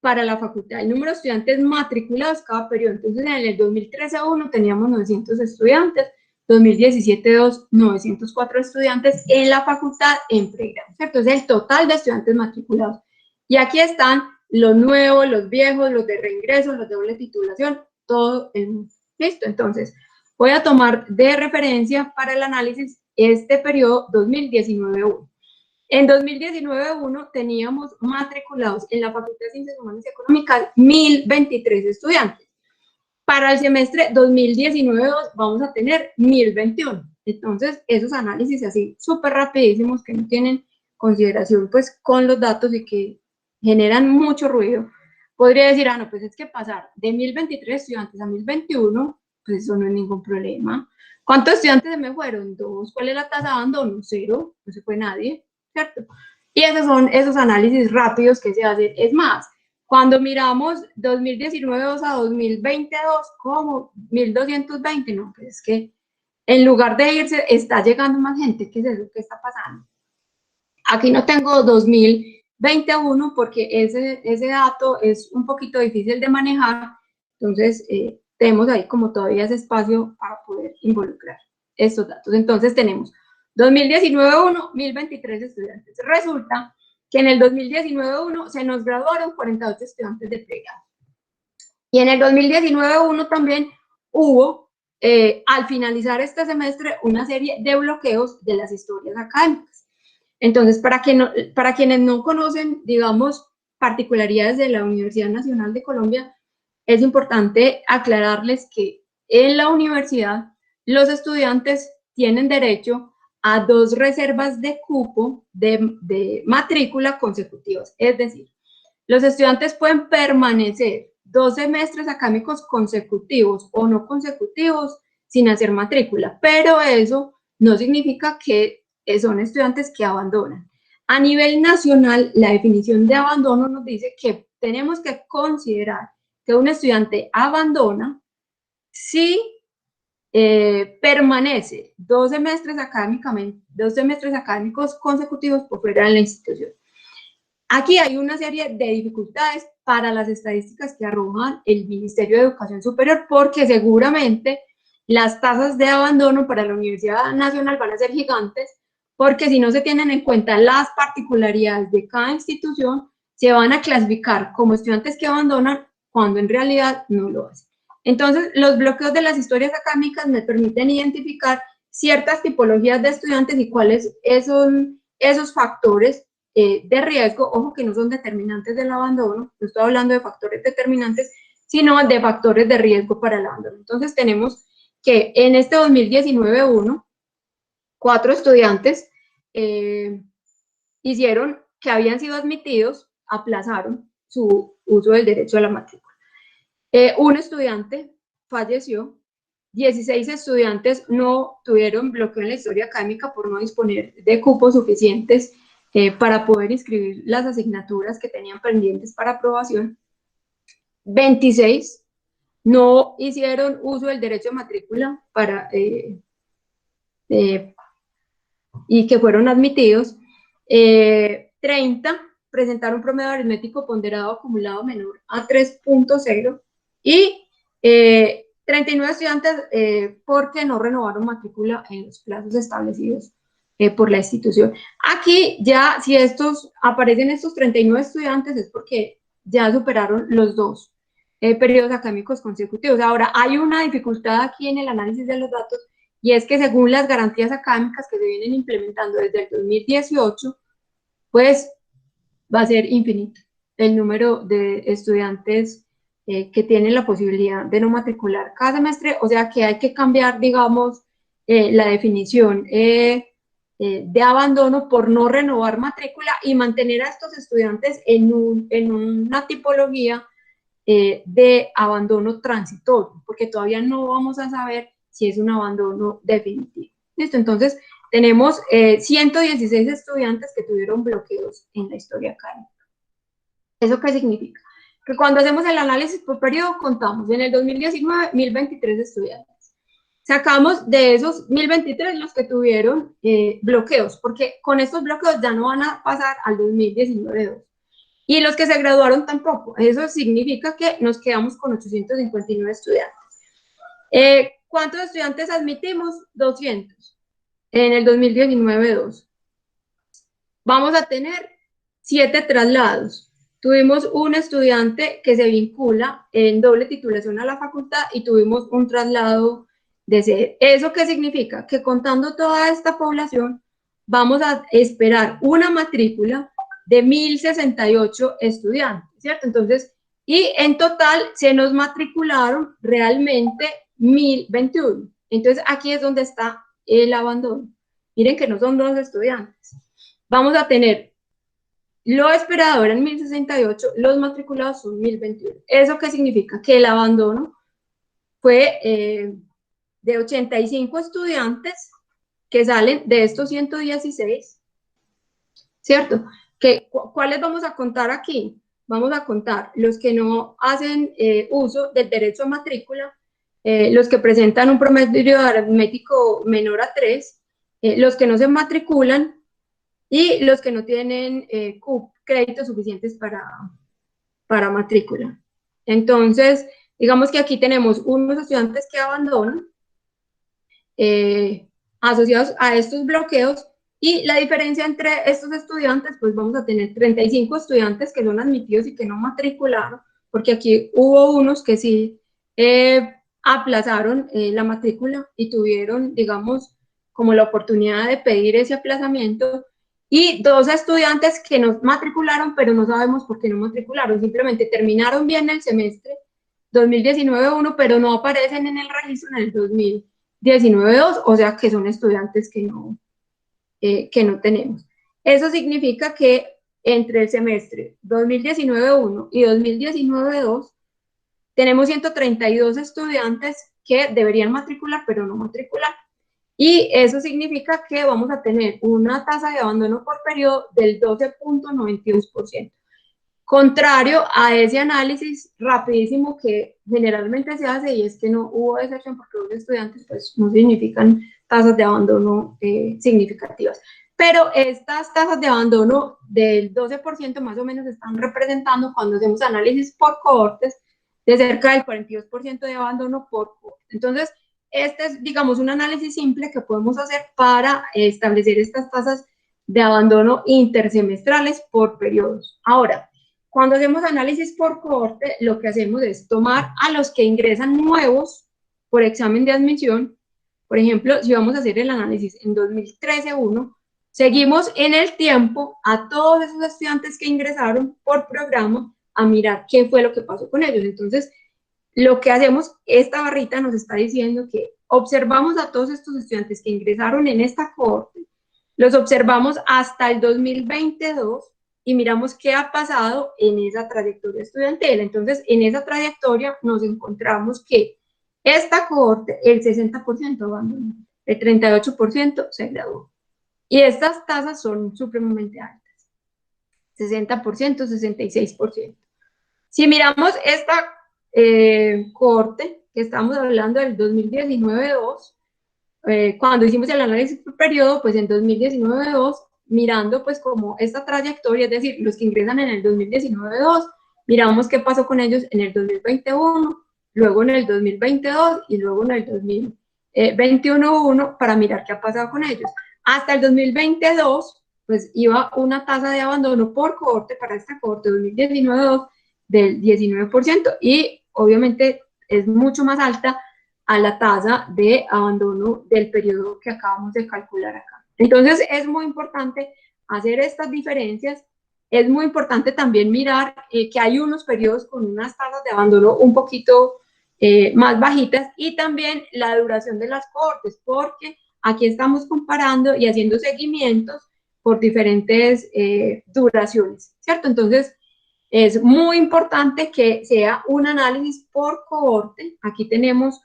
para la facultad, el número de estudiantes matriculados cada periodo. Entonces, en el 2013-1 teníamos 900 estudiantes, 2017-2, 904 estudiantes en la facultad en pregrado, ¿cierto? Es el total de estudiantes matriculados. Y aquí están los nuevos, los viejos, los de reingreso, los de doble titulación, todo el mundo. ¿Listo? Entonces, voy a tomar de referencia para el análisis este periodo 2019-1. En 2019-1 teníamos matriculados en la Facultad de Ciencias Humanas y Económicas 1.023 estudiantes. Para el semestre 2019-2 vamos a tener 1.021. Entonces, esos análisis así súper rapidísimos que no tienen consideración pues con los datos y que generan mucho ruido, podría decir, no, pues es que pasar de 1.023 estudiantes a 1.021, pues eso no es ningún problema. ¿Cuántos estudiantes se me fueron? 2. ¿Cuál es la tasa de abandono? 0. No se fue nadie, ¿cierto? Y esos son esos análisis rápidos que se hacen. Es más, cuando miramos 2019-2 a 2020-2, ¿cómo? 1.220, no, pues es que en lugar de irse, está llegando más gente. ¿Qué es eso? ¿Qué está pasando? Aquí no tengo 2021 porque ese dato es un poquito difícil de manejar, entonces tenemos ahí como todavía ese espacio para poder involucrar estos datos. Entonces tenemos 2019-1, 1.023 estudiantes. Resulta que en el 2019-1 se nos graduaron 48 estudiantes de pregrado. Y en el 2019-1 también hubo, al finalizar este semestre, una serie de bloqueos de las historias académicas. Entonces, para quienes no conocen, digamos, particularidades de la Universidad Nacional de Colombia, es importante aclararles que en la universidad los estudiantes tienen derecho a 2 reservas de cupo de matrícula consecutivas. Es decir, los estudiantes pueden permanecer 2 semestres académicos consecutivos o no consecutivos sin hacer matrícula, pero eso no significa que son estudiantes que abandonan. A nivel nacional, la definición de abandono nos dice que tenemos que considerar que un estudiante abandona si permanece 2 semestres académicos consecutivos por fuera de la institución. Aquí hay una serie de dificultades para las estadísticas que arrojan el Ministerio de Educación Superior, porque seguramente las tasas de abandono para la Universidad Nacional van a ser gigantes, porque si no se tienen en cuenta las particularidades de cada institución, se van a clasificar como estudiantes que abandonan cuando en realidad no lo hacen. Entonces, los bloqueos de las historias académicas me permiten identificar ciertas tipologías de estudiantes y cuáles son esos factores de riesgo, ojo que no son determinantes del abandono, no estoy hablando de factores determinantes, sino de factores de riesgo para el abandono. Entonces tenemos que en este 2019-1, 4 estudiantes hicieron que habían sido admitidos, aplazaron su uso del derecho a la matrícula. Un estudiante falleció, 16 estudiantes no tuvieron bloqueo en la historia académica por no disponer de cupos suficientes para poder inscribir las asignaturas que tenían pendientes para aprobación. 26 no hicieron uso del derecho de matrícula y que fueron admitidos. 30 presentaron promedio aritmético ponderado acumulado menor a 3.0 y 39 estudiantes porque no renovaron matrícula en los plazos establecidos por la institución. Aquí ya, si aparecen estos 39 estudiantes es porque ya superaron los 2 periodos académicos consecutivos. Ahora, hay una dificultad aquí en el análisis de los datos, y es que según las garantías académicas que se vienen implementando desde el 2018, pues va a ser infinito el número de estudiantes que tienen la posibilidad de no matricular cada semestre, o sea que hay que cambiar, digamos, la definición de abandono por no renovar matrícula y mantener a estos estudiantes en una tipología de abandono transitorio, porque todavía no vamos a saber si es un abandono definitivo. ¿Listo? Entonces, tenemos 116 estudiantes que tuvieron bloqueos en la historia académica. ¿Eso qué significa? Que cuando hacemos el análisis por periodo, contamos en el 2019 1.023 estudiantes. Sacamos de esos 1.023 los que tuvieron bloqueos, porque con estos bloqueos ya no van a pasar al 2019-2. Y los que se graduaron tampoco. Eso significa que nos quedamos con 859 estudiantes. ¿Cuántos estudiantes admitimos? 200. En el 2019-2. Vamos a tener 7 traslados. Tuvimos un estudiante que se vincula en doble titulación a la facultad y tuvimos un traslado de sede. ¿Eso qué significa? Que contando toda esta población, vamos a esperar una matrícula de 1.068 estudiantes, ¿cierto? Entonces, y en total se nos matricularon realmente 1.021. Entonces, aquí es donde está el abandono. Miren que no son 2 estudiantes. Vamos a tener lo esperado eran 1.068, los matriculados son 1.021. ¿Eso qué significa? Que el abandono fue de 85 estudiantes que salen de estos 116, ¿cierto? ¿Cuáles vamos a contar aquí? Vamos a contar los que no hacen uso del derecho a matrícula, los que presentan un promedio aritmético menor a 3, los que no se matriculan, y los que no tienen créditos suficientes para matrícula. Entonces, digamos que aquí tenemos unos estudiantes que abandonan asociados a estos bloqueos, y la diferencia entre estos estudiantes, pues vamos a tener 35 estudiantes que son admitidos y que no matricularon, porque aquí hubo unos que sí aplazaron la matrícula y tuvieron, digamos, como la oportunidad de pedir ese aplazamiento, y 2 estudiantes que nos matricularon, pero no sabemos por qué no matricularon, simplemente terminaron bien el semestre 2019-1, pero no aparecen en el registro en el 2019-2, o sea que son estudiantes que no tenemos. Eso significa que entre el semestre 2019-1 y 2019-2 tenemos 132 estudiantes que deberían matricular, pero no matricular. Y eso significa que vamos a tener una tasa de abandono por periodo del 12.92%. Contrario a ese análisis rapidísimo que generalmente se hace, y es que no hubo deserción porque los estudiantes pues no significan tasas de abandono significativas. Pero estas tasas de abandono del 12% más o menos están representando, cuando hacemos análisis por cohortes, de cerca del 42% de abandono por cohorte. Entonces, este es, digamos, un análisis simple que podemos hacer para establecer estas tasas de abandono intersemestrales por periodos. Ahora, cuando hacemos análisis por cohorte, lo que hacemos es tomar a los que ingresan nuevos por examen de admisión. Por ejemplo, si vamos a hacer el análisis en 2013-1, seguimos en el tiempo a todos esos estudiantes que ingresaron por programa a mirar qué fue lo que pasó con ellos. Entonces, lo que hacemos, esta barrita nos está diciendo que observamos a todos estos estudiantes que ingresaron en esta cohorte, los observamos hasta el 2022 y miramos qué ha pasado en esa trayectoria estudiantil. Entonces, en esa trayectoria nos encontramos que esta cohorte, el 60% abandonó, el 38% se graduó. Y estas tasas son supremamente altas, 60%, 66%. Si miramos esta cohorte, que estamos hablando del 2019-2, cuando hicimos el análisis por periodo, pues en 2019-2, mirando pues como esta trayectoria, es decir, los que ingresan en el 2019-2, miramos qué pasó con ellos en el 2021, luego en el 2022 y luego en el 2021-1 para mirar qué ha pasado con ellos. Hasta el 2022, pues iba una tasa de abandono por cohorte para esta cohorte 2019-2 del 19%, y obviamente es mucho más alta a la tasa de abandono del periodo que acabamos de calcular acá. Entonces es muy importante hacer estas diferencias. Es muy importante también mirar que hay unos periodos con unas tasas de abandono un poquito más bajitas, y también la duración de las cohortes, porque aquí estamos comparando y haciendo seguimientos por diferentes duraciones, ¿cierto? Entonces, es muy importante que sea un análisis por cohorte. Aquí tenemos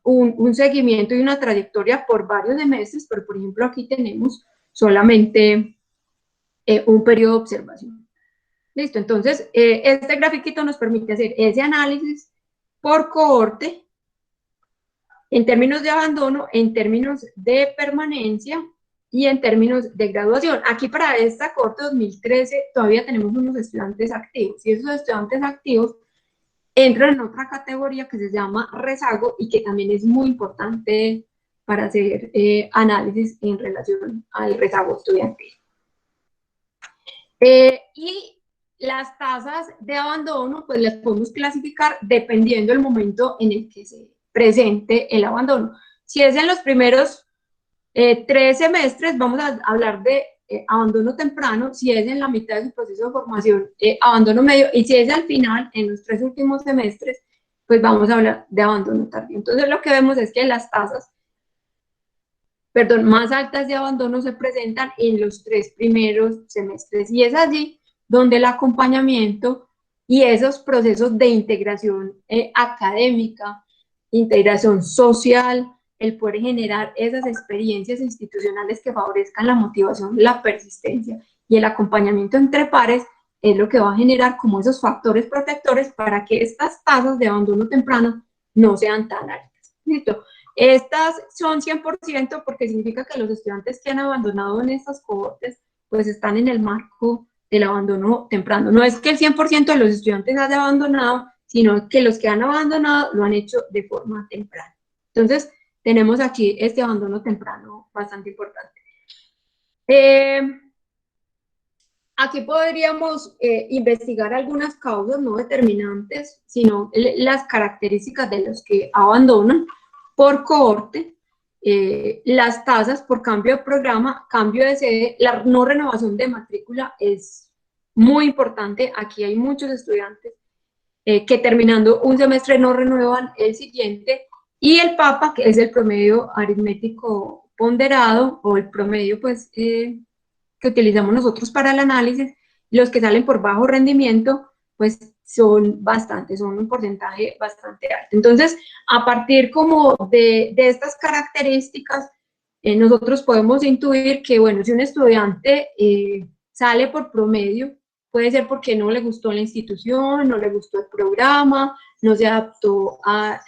un seguimiento y una trayectoria por varios semestres, pero por ejemplo aquí tenemos solamente un periodo de observación. Listo, entonces este grafiquito nos permite hacer ese análisis por cohorte en términos de abandono, en términos de permanencia y en términos de graduación. Aquí para esta cohorte 2013 todavía tenemos unos estudiantes activos, y esos estudiantes activos entran en otra categoría que se llama rezago, y que también es muy importante para hacer análisis en relación al rezago estudiantil. Y las tasas de abandono, pues las podemos clasificar dependiendo del momento en el que se presente el abandono. Si es en los primeros 3 semestres, vamos a hablar de abandono temprano. Si es en la mitad de su proceso de formación, abandono medio, y si es al final, en los 3 últimos semestres, pues vamos a hablar de abandono tardío. Entonces lo que vemos es que las tasas, más altas de abandono se presentan en los 3 primeros semestres, y es allí donde el acompañamiento y esos procesos de integración académica, integración social, el poder generar esas experiencias institucionales que favorezcan la motivación, la persistencia y el acompañamiento entre pares, es lo que va a generar como esos factores protectores para que estas tasas de abandono temprano no sean tan altas. ¿Listo? Estas son 100% porque significa que los estudiantes que han abandonado en estas cohortes pues están en el marco del abandono temprano. No es que el 100% de los estudiantes haya abandonado, sino que los que han abandonado lo han hecho de forma temprana. Entonces, tenemos aquí este abandono temprano bastante importante. Aquí podríamos investigar algunas causas no determinantes, sino las características de los que abandonan por cohorte, las tasas por cambio de programa, cambio de sede, la no renovación de matrícula es muy importante. Aquí hay muchos estudiantes que terminando un semestre no renuevan el siguiente, y el PAPA, que es el promedio aritmético ponderado, o el promedio pues que utilizamos nosotros para el análisis. Los que salen por bajo rendimiento pues son un porcentaje bastante alto. Entonces, a partir como de estas características, nosotros podemos intuir que, bueno, si un estudiante sale por promedio, puede ser porque no le gustó la institución, no le gustó el programa, no se adaptó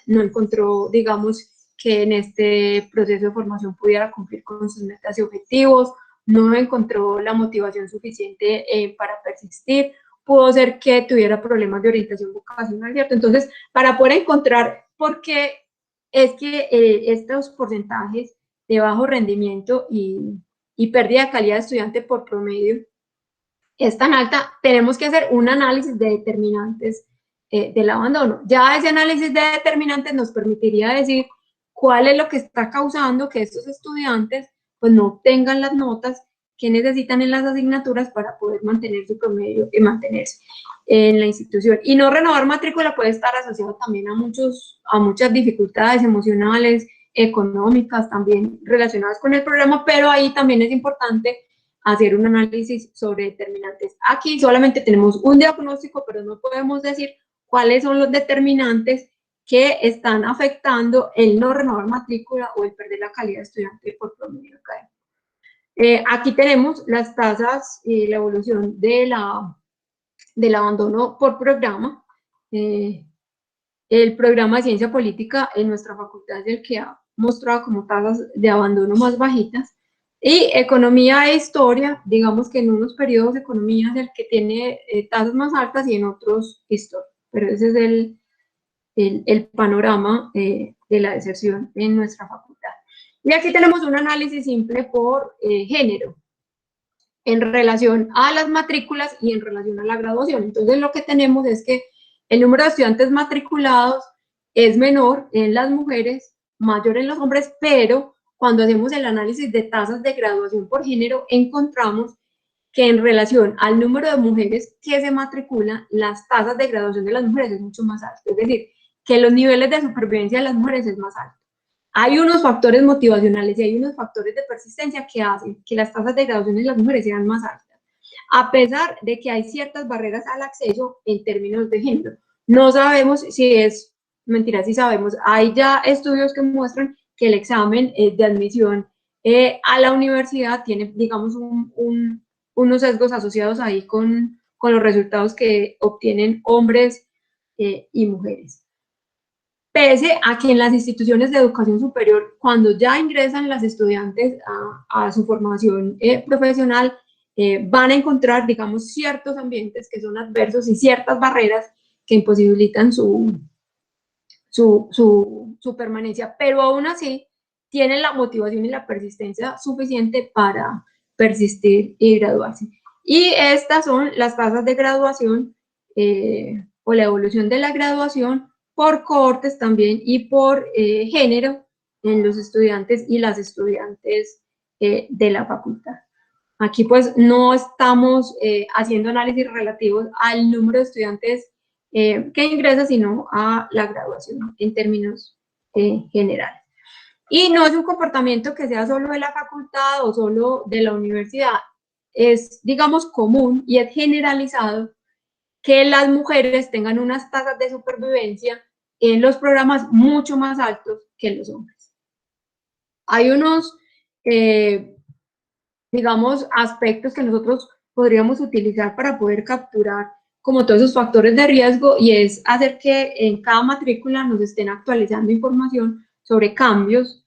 no encontró, digamos, que en este proceso de formación pudiera cumplir con sus metas y objetivos, no encontró la motivación suficiente para persistir, pudo ser que tuviera problemas de orientación vocacional, ¿cierto? Entonces, para poder encontrar por qué es que estos porcentajes de bajo rendimiento y pérdida de calidad de estudiante por promedio es tan alta, tenemos que hacer un análisis de determinantes del abandono. Ya ese análisis de determinantes nos permitiría decir cuál es lo que está causando que estos estudiantes pues no obtengan las notas que necesitan en las asignaturas para poder mantener su promedio y mantenerse en la institución. Y no renovar matrícula puede estar asociado también a muchas dificultades emocionales, económicas, también relacionadas con el programa, pero ahí también es importante hacer un análisis sobre determinantes. Aquí solamente tenemos un diagnóstico, pero no podemos decir cuáles son los determinantes que están afectando el no renovar matrícula o el perder la calidad de estudiante por promedio académico. Aquí tenemos las tasas y la evolución del abandono por programa. El programa de ciencia política en nuestra facultad es el que ha mostrado como tasas de abandono más bajitas. Y economía e historia, digamos que en unos periodos de economía es el que tiene tasas más altas y en otros historia. Pero ese es el panorama de la deserción en nuestra facultad. Y aquí tenemos un análisis simple por género en relación a las matrículas y en relación a la graduación. Entonces lo que tenemos es que el número de estudiantes matriculados es menor en las mujeres, mayor en los hombres, pero cuando hacemos el análisis de tasas de graduación por género, encontramos que en relación al número de mujeres que se matriculan, las tasas de graduación de las mujeres es mucho más alto. Es decir, que los niveles de supervivencia de las mujeres es más alto. Hay unos factores motivacionales y hay unos factores de persistencia que hacen que las tasas de graduación de las mujeres sean más altas, a pesar de que hay ciertas barreras al acceso en términos de género. No sabemos si es mentira, si sabemos. Hay ya estudios que muestran que el examen de admisión a la universidad tiene, digamos, unos sesgos asociados ahí con los resultados que obtienen hombres y mujeres. Pese a que en las instituciones de educación superior, cuando ya ingresan las estudiantes a su formación profesional, van a encontrar, digamos, ciertos ambientes que son adversos y ciertas barreras que imposibilitan su permanencia, pero aún así tienen la motivación y la persistencia suficiente para persistir y graduarse. Y estas son las tasas de graduación o la evolución de la graduación por cohortes también y por género en los estudiantes y las estudiantes de la facultad. Aquí pues no estamos haciendo análisis relativos al número de estudiantes que ingresa, sino a la graduación en términos generales. Y no es un comportamiento que sea solo de la facultad o solo de la universidad, es, digamos, común y es generalizado que las mujeres tengan unas tasas de supervivencia en los programas mucho más altos que los hombres. Hay unos, digamos, aspectos que nosotros podríamos utilizar para poder capturar como todos esos factores de riesgo, y es hacer que en cada matrícula nos estén actualizando información sobre cambios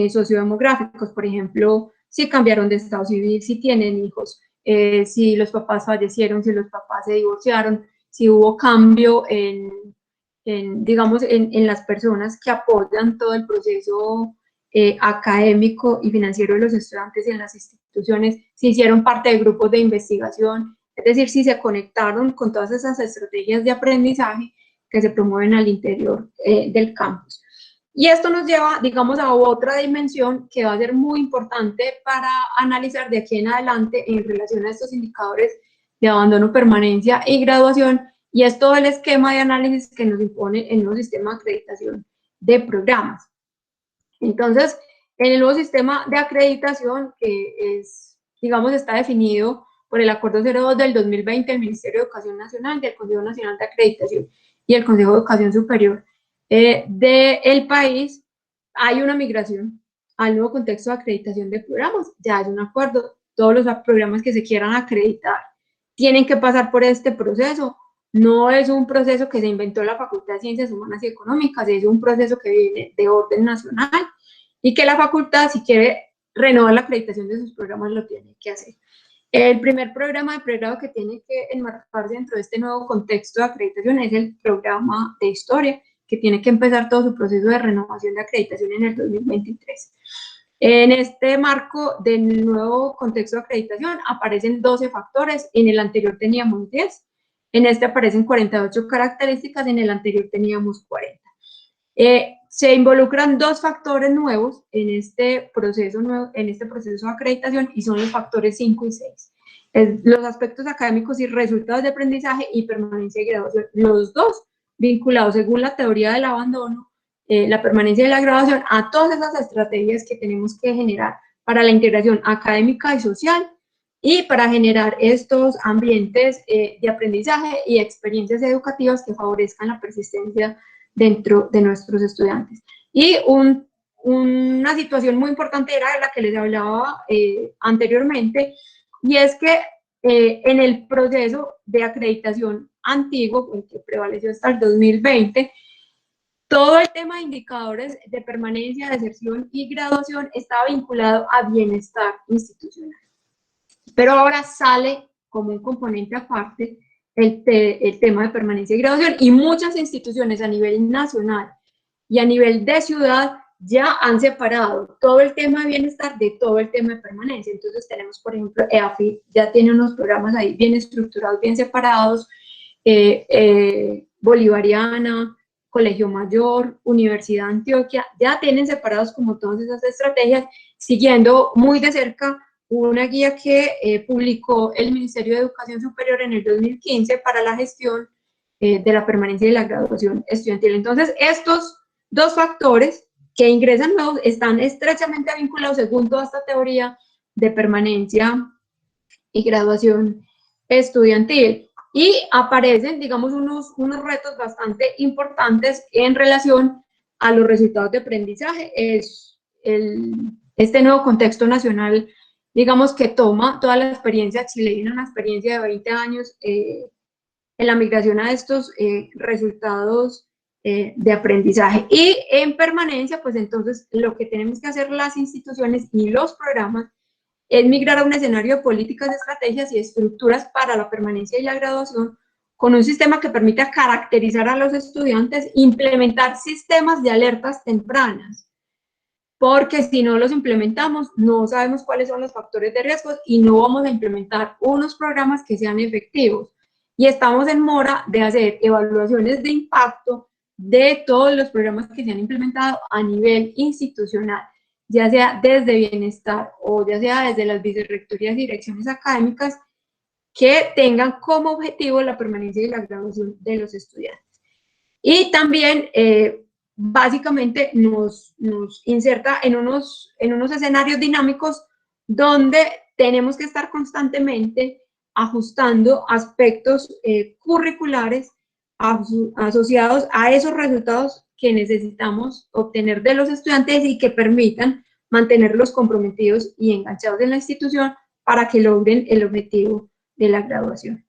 sociodemográficos, por ejemplo, si cambiaron de estado civil, si tienen hijos, si los papás fallecieron, si los papás se divorciaron, si hubo cambio digamos, en las personas que apoyan todo el proceso académico y financiero de los estudiantes en las instituciones, si hicieron parte de grupos de investigación, es decir, si se conectaron con todas esas estrategias de aprendizaje que se promueven al interior del campus. Y esto nos lleva, digamos, a otra dimensión que va a ser muy importante para analizar de aquí en adelante en relación a estos indicadores de abandono, permanencia y graduación, y es todo el esquema de análisis que nos impone el nuevo sistema de acreditación de programas. Entonces, en el nuevo sistema de acreditación, que es, digamos, está definido por el Acuerdo 02 del 2020 del Ministerio de Educación Nacional, del Consejo Nacional de Acreditación y el Consejo de Educación Superior del país, hay una migración al nuevo contexto de acreditación de programas. Ya es un acuerdo, todos los programas que se quieran acreditar tienen que pasar por este proceso. No es un proceso que se inventó la Facultad de Ciencias Humanas y Económicas, es un proceso que viene de orden nacional y que la facultad, si quiere renovar la acreditación de sus programas, lo tiene que hacer. El primer programa de pregrado que tiene que enmarcarse dentro de este nuevo contexto de acreditación es el programa de historia, que tiene que empezar todo su proceso de renovación de acreditación en el 2023. En este marco del nuevo contexto de acreditación aparecen 12 factores, en el anterior teníamos 10, en este aparecen 48 características, en el anterior teníamos 40. Se involucran dos factores nuevos en este proceso de acreditación, y son los factores 5 y 6. Los aspectos académicos y resultados de aprendizaje y permanencia y graduación, los dos vinculados según la teoría del abandono, la permanencia y la graduación, a todas esas estrategias que tenemos que generar para la integración académica y social y para generar estos ambientes de aprendizaje y experiencias educativas que favorezcan la persistencia dentro de nuestros estudiantes. Y una situación muy importante era la que les hablaba anteriormente, y es que en el proceso de acreditación antiguo, el que prevaleció hasta el 2020, todo el tema de indicadores de permanencia, deserción y graduación estaba vinculado a bienestar institucional. Pero ahora sale como un componente aparte el tema de permanencia y graduación, y muchas instituciones a nivel nacional y a nivel de ciudad ya han separado todo el tema de bienestar de todo el tema de permanencia. Entonces tenemos, por ejemplo, EAFIT ya tiene unos programas ahí bien estructurados, bien separados, Bolivariana, Colegio Mayor, Universidad de Antioquia, ya tienen separados como todas esas estrategias, siguiendo muy de cerca una guía que publicó el Ministerio de Educación Superior en el 2015 para la gestión de la permanencia y la graduación estudiantil. Entonces, estos dos factores que ingresan nuevos están estrechamente vinculados, según toda esta teoría de permanencia y graduación estudiantil. Y aparecen, digamos, unos retos bastante importantes en relación a los resultados de aprendizaje. Es este nuevo contexto nacional, digamos, que toma toda la experiencia chilena, una experiencia de 20 años en la migración a estos resultados de aprendizaje. Y en permanencia, pues entonces lo que tenemos que hacer las instituciones y los programas es migrar a un escenario de políticas, estrategias y estructuras para la permanencia y la graduación con un sistema que permita caracterizar a los estudiantes, implementar sistemas de alertas tempranas, porque si no los implementamos, no sabemos cuáles son los factores de riesgo y no vamos a implementar unos programas que sean efectivos. Y estamos en mora de hacer evaluaciones de impacto de todos los programas que se han implementado a nivel institucional, ya sea desde bienestar o ya sea desde las vicerrectorías y direcciones académicas, que tengan como objetivo la permanencia y la graduación de los estudiantes. Y también, básicamente, nos inserta en unos escenarios dinámicos donde tenemos que estar constantemente ajustando aspectos curriculares asociados a esos resultados que necesitamos obtener de los estudiantes y que permitan mantenerlos comprometidos y enganchados en la institución para que logren el objetivo de la graduación.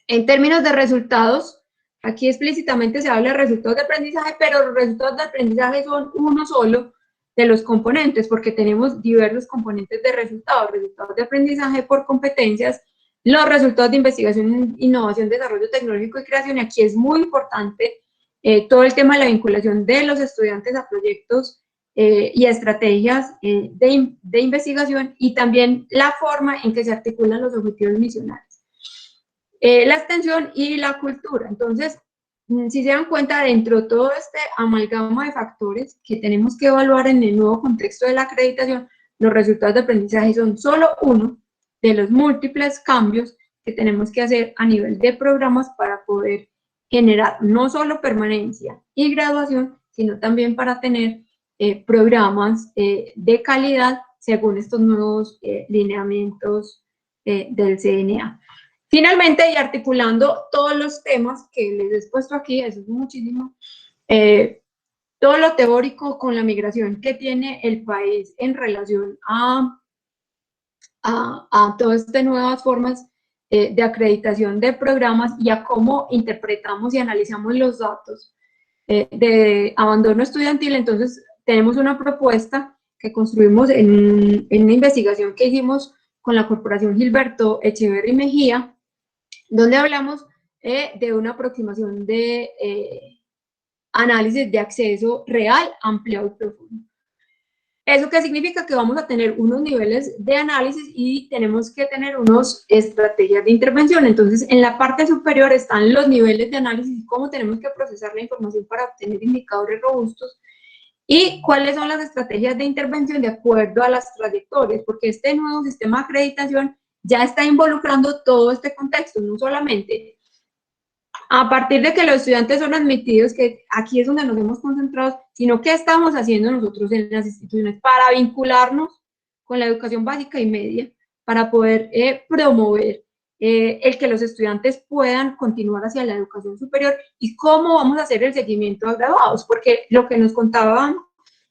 En términos de resultados, aquí explícitamente se habla de resultados de aprendizaje, pero los resultados de aprendizaje son uno solo de los componentes, porque tenemos diversos componentes de resultados de aprendizaje por competencias, los resultados de investigación, innovación, desarrollo tecnológico y creación, y aquí es muy importante todo el tema de la vinculación de los estudiantes a proyectos y a estrategias de investigación, y también la forma en que se articulan los objetivos misionales. La extensión y la cultura. Entonces, si se dan cuenta, dentro de todo este amalgama de factores que tenemos que evaluar en el nuevo contexto de la acreditación, los resultados de aprendizaje son solo uno de los múltiples cambios que tenemos que hacer a nivel de programas para poder generar no solo permanencia y graduación, sino también para tener programas de calidad según estos nuevos lineamientos del CNA. Finalmente, y articulando todos los temas que les he expuesto aquí, eso es muchísimo, todo lo teórico con la migración que tiene el país en relación a todas estas nuevas formas de acreditación de programas y a cómo interpretamos y analizamos los datos de abandono estudiantil. Entonces, tenemos una propuesta que construimos en una investigación que hicimos con la Corporación Gilberto Echeverry Mejía, donde hablamos de una aproximación de análisis de acceso real, ampliado y profundo. ¿Eso qué significa? Que vamos a tener unos niveles de análisis y tenemos que tener unas estrategias de intervención. Entonces, en la parte superior están los niveles de análisis y cómo tenemos que procesar la información para obtener indicadores robustos y cuáles son las estrategias de intervención de acuerdo a las trayectorias, porque este nuevo sistema de acreditación ya está involucrando todo este contexto, no solamente a partir de que los estudiantes son admitidos, que aquí es donde nos hemos concentrado, sino qué estamos haciendo nosotros en las instituciones para vincularnos con la educación básica y media, para poder promover el que los estudiantes puedan continuar hacia la educación superior y cómo vamos a hacer el seguimiento a graduados, porque lo que nos contaban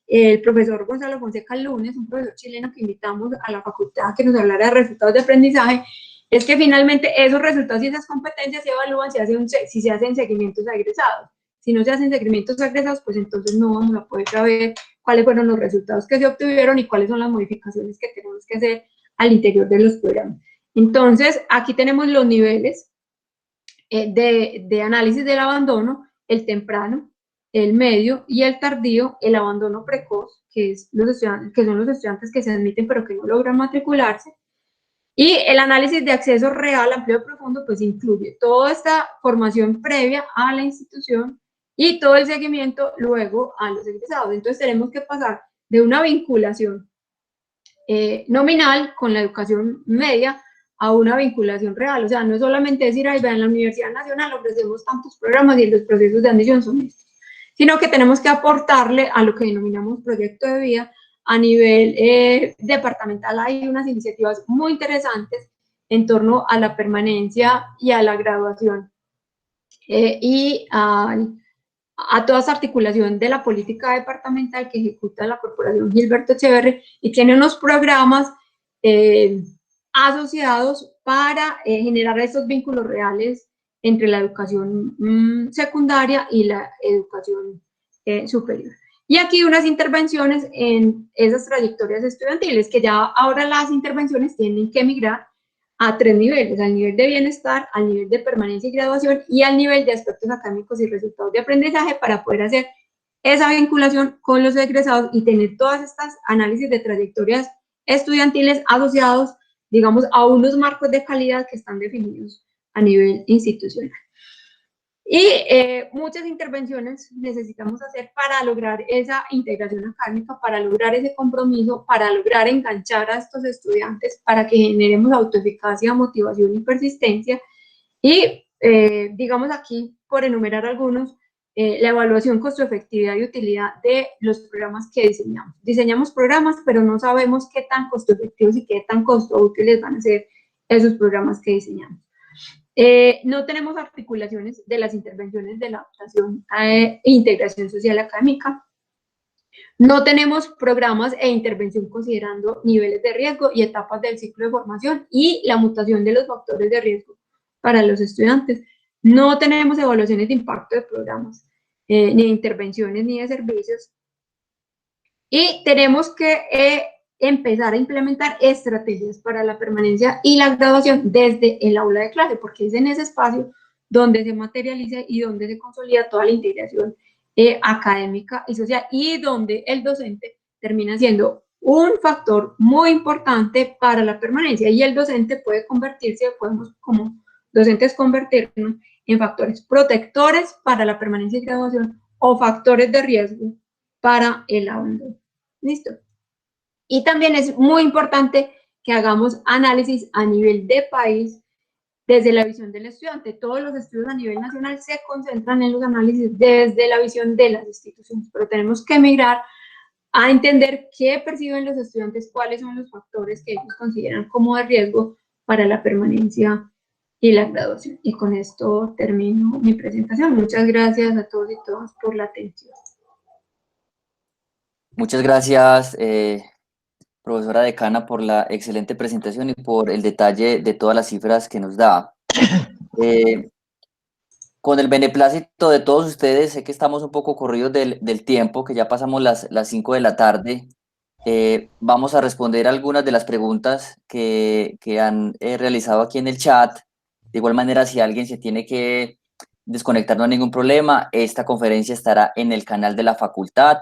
el profesor Gonzalo Fonseca el lunes, un profesor chileno que invitamos a la facultad a que nos hablara de resultados de aprendizaje, es que finalmente esos resultados y esas competencias se evalúan si se hacen seguimientos a egresados. Si no se hacen seguimientos a egresados, pues entonces no vamos a poder saber cuáles fueron los resultados que se obtuvieron y cuáles son las modificaciones que tenemos que hacer al interior de los programas. Entonces, aquí tenemos los niveles de análisis del abandono, el temprano, el medio y el tardío, el abandono precoz, que son los estudiantes que se admiten pero que no logran matricularse, Y el análisis de acceso real, amplio y profundo, pues incluye toda esta formación previa a la institución y todo el seguimiento luego a los egresados. Entonces tenemos que pasar de una vinculación nominal con la educación media a una vinculación real. O sea, no es solamente decir, ay, vean, en la Universidad Nacional ofrecemos tantos programas y los procesos de admisión son estos, sino que tenemos que aportarle a lo que denominamos proyecto de vida. A nivel departamental hay unas iniciativas muy interesantes en torno a la permanencia y a la graduación y a toda esa articulación de la política departamental que ejecuta la Corporación Gilberto Echeverri y tiene unos programas asociados para generar esos vínculos reales entre la educación secundaria y la educación superior. Y aquí unas intervenciones en esas trayectorias estudiantiles, que ya ahora las intervenciones tienen que migrar a 3 niveles, al nivel de bienestar, al nivel de permanencia y graduación y al nivel de aspectos académicos y resultados de aprendizaje para poder hacer esa vinculación con los egresados y tener todas estas análisis de trayectorias estudiantiles asociados, digamos, a unos marcos de calidad que están definidos a nivel institucional. Y muchas intervenciones necesitamos hacer para lograr esa integración académica, para lograr ese compromiso, para lograr enganchar a estos estudiantes, para que generemos autoeficacia, motivación y persistencia. Y digamos aquí, por enumerar algunos, la evaluación costo-efectividad y utilidad de los programas que diseñamos. Diseñamos programas, pero no sabemos qué tan costo-efectivos y qué tan costo-útiles van a ser esos programas que diseñamos. No tenemos articulaciones de las intervenciones de la adaptación e integración social académica. No tenemos programas e intervención considerando niveles de riesgo y etapas del ciclo de formación y la mutación de los factores de riesgo para los estudiantes. No tenemos evaluaciones de impacto de programas, ni de intervenciones, ni de servicios. Y tenemos que empezar a implementar estrategias para la permanencia y la graduación desde el aula de clase, porque es en ese espacio donde se materializa y donde se consolida toda la integración académica y social y donde el docente termina siendo un factor muy importante para la permanencia y el docente puede convertirse, podemos como docentes convertirnos en factores protectores para la permanencia y graduación o factores de riesgo para el abandono. ¿Listo? Y también es muy importante que hagamos análisis a nivel de país desde la visión del estudiante. Todos los estudios a nivel nacional se concentran en los análisis desde la visión de las instituciones, pero tenemos que migrar a entender qué perciben los estudiantes, cuáles son los factores que ellos consideran como de riesgo para la permanencia y la graduación. Y con esto termino mi presentación. Muchas gracias a todos y todas por la atención. Muchas gracias, profesora decana, por la excelente presentación y por el detalle de todas las cifras que nos da. Con el beneplácito de todos ustedes, sé que estamos un poco corridos del tiempo, que ya pasamos las 5 de la tarde. Vamos a responder algunas de las preguntas que han realizado aquí en el chat. De igual manera, si alguien se tiene que desconectar, no hay ningún problema. Esta conferencia estará en el canal de la facultad.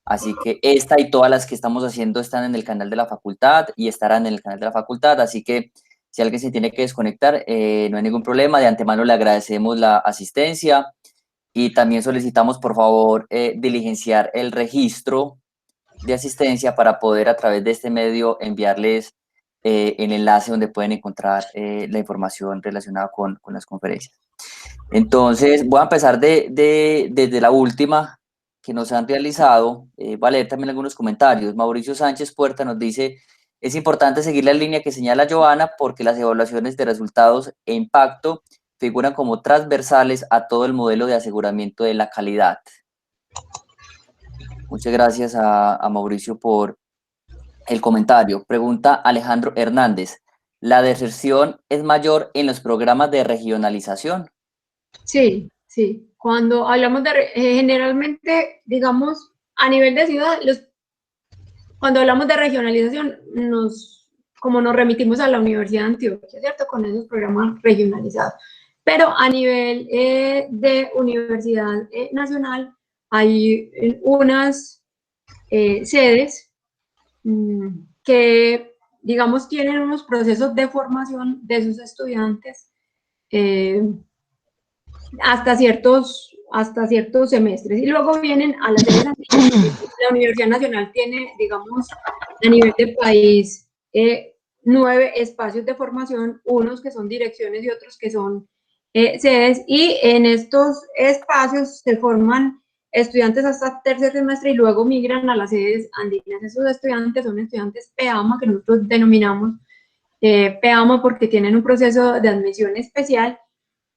Así que esta y todas las que estamos haciendo están en el canal de la facultad y estarán en el canal de la facultad. Así que si alguien se tiene que desconectar, no hay ningún problema. De antemano le agradecemos la asistencia y también solicitamos, por favor, diligenciar el registro de asistencia para poder a través de este medio enviarles el enlace donde pueden encontrar la información relacionada con las conferencias. Entonces, voy a empezar desde la última que nos han realizado. Voy a leer también algunos comentarios. Mauricio Sánchez Puerta nos dice: es importante seguir la línea que señala Joana porque las evaluaciones de resultados e impacto figuran como transversales a todo el modelo de aseguramiento de la calidad. Muchas gracias a Mauricio por el comentario. Pregunta Alejandro Hernández: ¿la deserción es mayor en los programas de regionalización? Sí, sí. Cuando hablamos de, generalmente, digamos, a nivel de ciudad, cuando hablamos de regionalización, como nos remitimos a la Universidad de Antioquia, ¿cierto? Con esos programas regionalizados. Pero a nivel de universidad nacional, hay unas sedes que digamos, tienen unos procesos de formación de sus estudiantes hasta ciertos semestres. Y luego vienen a las sedes andinas. La Universidad Nacional tiene, digamos, a nivel de país, 9 espacios de formación, unos que son direcciones y otros que son sedes, y en estos espacios se forman estudiantes hasta tercer semestre y luego migran a las sedes andinas. Esos estudiantes son estudiantes PEAMA, que nosotros denominamos PEAMA porque tienen un proceso de admisión especial,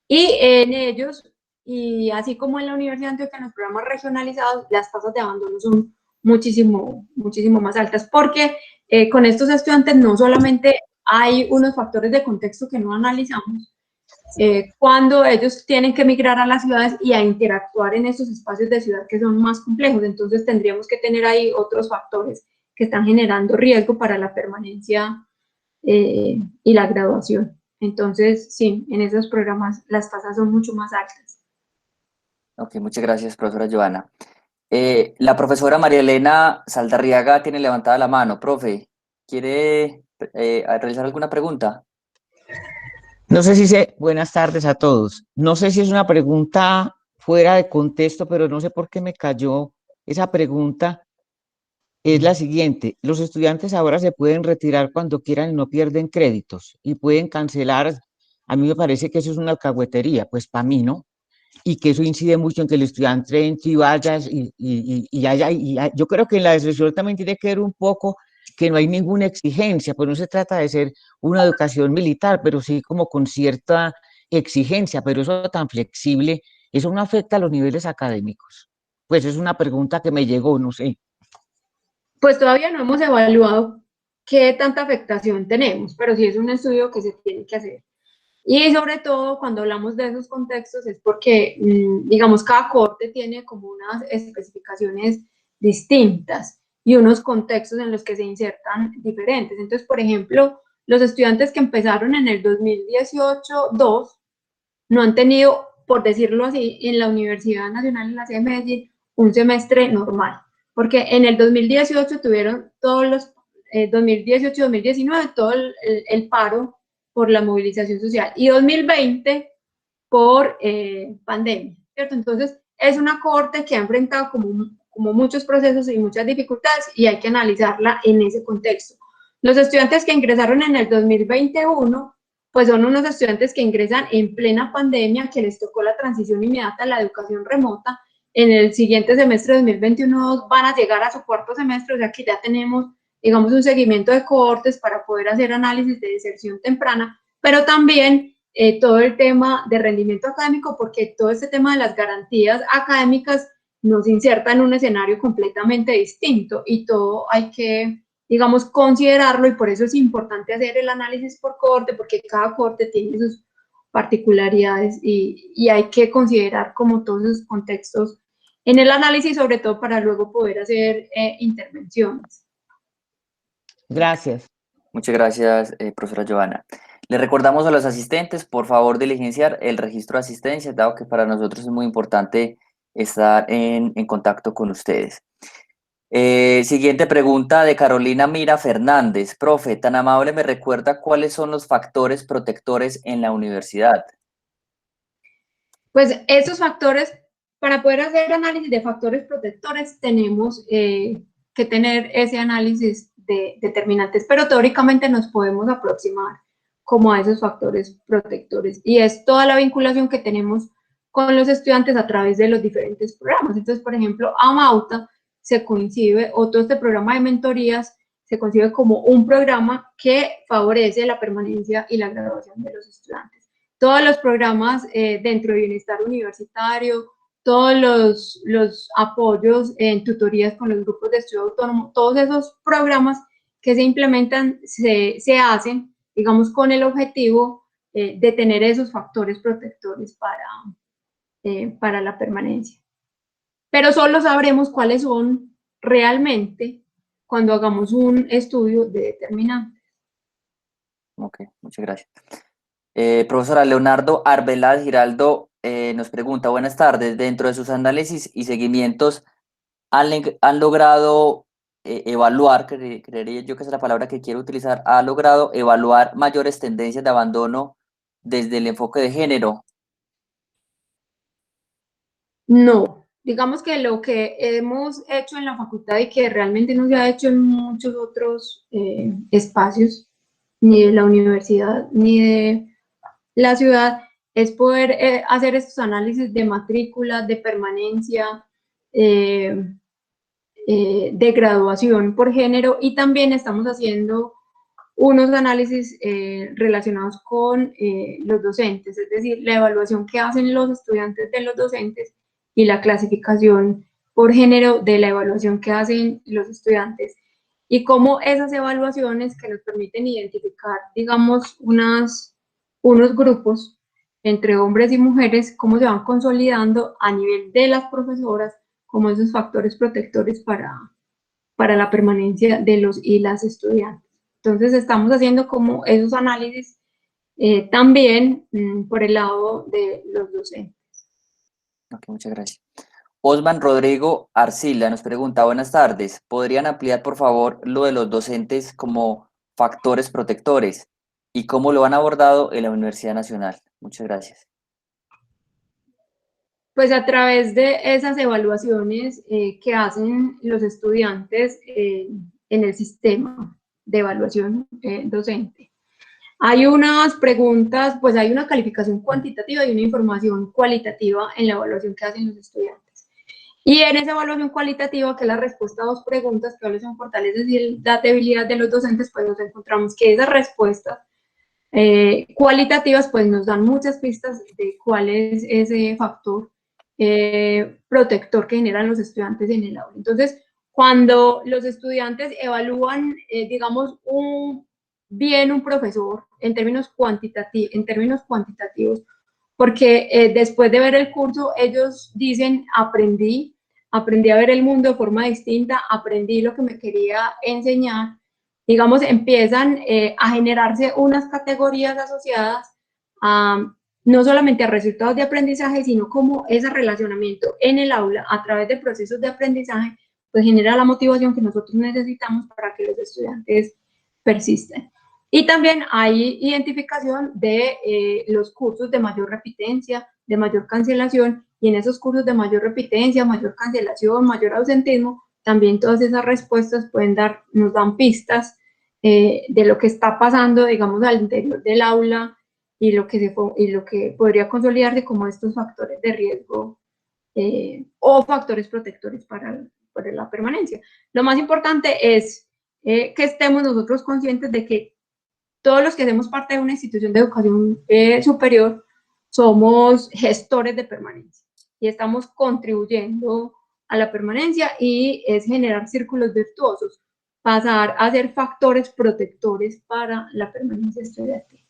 y en ellos, y así como en la Universidad de Antioquia, en los programas regionalizados, las tasas de abandono son muchísimo, muchísimo más altas, porque con estos estudiantes no solamente hay unos factores de contexto que no analizamos, cuando ellos tienen que migrar a las ciudades y a interactuar en esos espacios de ciudad que son más complejos, entonces tendríamos que tener ahí otros factores que están generando riesgo para la permanencia y la graduación. Entonces, sí, en esos programas las tasas son mucho más altas. Ok, muchas gracias, profesora Joana. La profesora María Elena Saldarriaga tiene levantada la mano. Profe, ¿quiere realizar alguna pregunta? No sé si se, buenas tardes a todos. No sé si es una pregunta fuera de contexto, pero no sé por qué me cayó esa pregunta. Es la siguiente: los estudiantes ahora se pueden retirar cuando quieran y no pierden créditos y pueden cancelar. A mí me parece que eso es una alcahuetería, pues para mí no, y que eso incide mucho en que el estudiante entre y vaya yo creo que la decisión también tiene que ver un poco que no hay ninguna exigencia, pues no se trata de ser una educación militar, pero sí como con cierta exigencia, pero eso tan flexible, eso no afecta a los niveles académicos. Pues es una pregunta que me llegó, no sé. Pues todavía no hemos evaluado qué tanta afectación tenemos, pero sí es un estudio que se tiene que hacer. Y sobre todo cuando hablamos de esos contextos es porque, digamos, cada corte tiene como unas especificaciones distintas y unos contextos en los que se insertan diferentes. Entonces, por ejemplo, los estudiantes que empezaron en el 2018-2 no han tenido, por decirlo así, en la Universidad Nacional en la sede de Medellín, un semestre normal, porque en el 2018 tuvieron todos los, 2018-2019, todo el paro por la movilización social, y 2020 por pandemia, ¿cierto? Entonces, es una corte que ha enfrentado como muchos procesos y muchas dificultades, y hay que analizarla en ese contexto. Los estudiantes que ingresaron en el 2021 pues son unos estudiantes que ingresan en plena pandemia, que les tocó la transición inmediata a la educación remota. En el siguiente semestre 2021 van a llegar a su cuarto semestre, o sea que ya tenemos, digamos, un seguimiento de cohortes para poder hacer análisis de deserción temprana, pero también todo el tema de rendimiento académico, porque todo este tema de las garantías académicas nos inserta en un escenario completamente distinto y todo hay que, digamos, considerarlo, y por eso es importante hacer el análisis por cohorte, porque cada cohorte tiene sus particularidades y hay que considerar como todos esos contextos en el análisis, sobre todo para luego poder hacer intervenciones. Gracias. Muchas gracias, profesora Joana. Le recordamos a los asistentes, por favor, diligenciar el registro de asistencia, dado que para nosotros es muy importante estar en contacto con ustedes. Siguiente pregunta de Carolina Mira Fernández. Profe, tan amable, ¿me recuerda cuáles son los factores protectores en la universidad? Pues esos factores, para poder hacer análisis de factores protectores, tenemos que tener ese análisis de determinantes, pero teóricamente nos podemos aproximar como a esos factores protectores, y es toda la vinculación que tenemos con los estudiantes a través de los diferentes programas. Entonces, por ejemplo, AMAUTA se concibe, o todo este programa de mentorías se concibe como un programa que favorece la permanencia y la graduación de los estudiantes. Todos los programas dentro de bienestar universitario, todos los apoyos en tutorías con los grupos de estudio autónomo, todos esos programas que se implementan se hacen, digamos, con el objetivo de tener esos factores protectores para la permanencia. Pero solo sabremos cuáles son realmente cuando hagamos un estudio de determinantes. Ok, muchas gracias. Profesora Leonardo Arbeláez Giraldo nos pregunta, buenas tardes, dentro de sus análisis y seguimientos, ¿han logrado evaluar, creería yo que esa es la palabra que quiero utilizar, ha logrado evaluar mayores tendencias de abandono desde el enfoque de género? No, digamos que lo que hemos hecho en la facultad y que realmente no se ha hecho en muchos otros espacios, ni de la universidad, ni de la ciudad, es poder hacer estos análisis de matrícula, de permanencia, de graduación por género, y también estamos haciendo unos análisis relacionados con los docentes, es decir, la evaluación que hacen los estudiantes de los docentes y la clasificación por género de la evaluación que hacen los estudiantes, y cómo esas evaluaciones que nos permiten identificar, digamos, unos grupos entre hombres y mujeres, cómo se van consolidando a nivel de las profesoras como esos factores protectores para la permanencia de los y las estudiantes. Entonces estamos haciendo como esos análisis también por el lado de los docentes. Ok, muchas gracias. Osman Rodrigo Arcila nos pregunta, buenas tardes, ¿podrían ampliar por favor lo de los docentes como factores protectores y cómo lo han abordado en la Universidad Nacional? Muchas gracias. Pues a través de esas evaluaciones que hacen los estudiantes en el sistema de evaluación docente. Hay unas preguntas, pues hay una calificación cuantitativa y una información cualitativa en la evaluación que hacen los estudiantes. Y en esa evaluación cualitativa, que es la respuesta a dos preguntas, cuáles son fortalezas y la debilidad de los docentes, pues nos encontramos que esas respuestas cualitativas pues nos dan muchas pistas de cuál es ese factor protector que generan los estudiantes en el aula. Entonces, cuando los estudiantes evalúan, digamos, bien un profesor en términos cuantitativos, porque después de ver el curso, ellos dicen, aprendí a ver el mundo de forma distinta, aprendí lo que me quería enseñar, digamos, empiezan a generarse unas categorías asociadas a no solamente a resultados de aprendizaje, sino como ese relacionamiento en el aula a través de procesos de aprendizaje, pues genera la motivación que nosotros necesitamos para que los estudiantes persistan. Y también hay identificación de los cursos de mayor repitencia, de mayor cancelación, y en esos cursos de mayor repitencia, mayor cancelación, mayor ausentismo, también todas esas respuestas nos dan pistas de lo que está pasando, digamos, al interior del aula y lo que podría consolidarse como estos factores de riesgo o factores protectores para la permanencia. Lo más importante es que estemos nosotros conscientes de que todos los que hacemos parte de una institución de educación superior somos gestores de permanencia y estamos contribuyendo a la permanencia, y es generar círculos virtuosos, pasar a ser factores protectores para la permanencia estudiantil.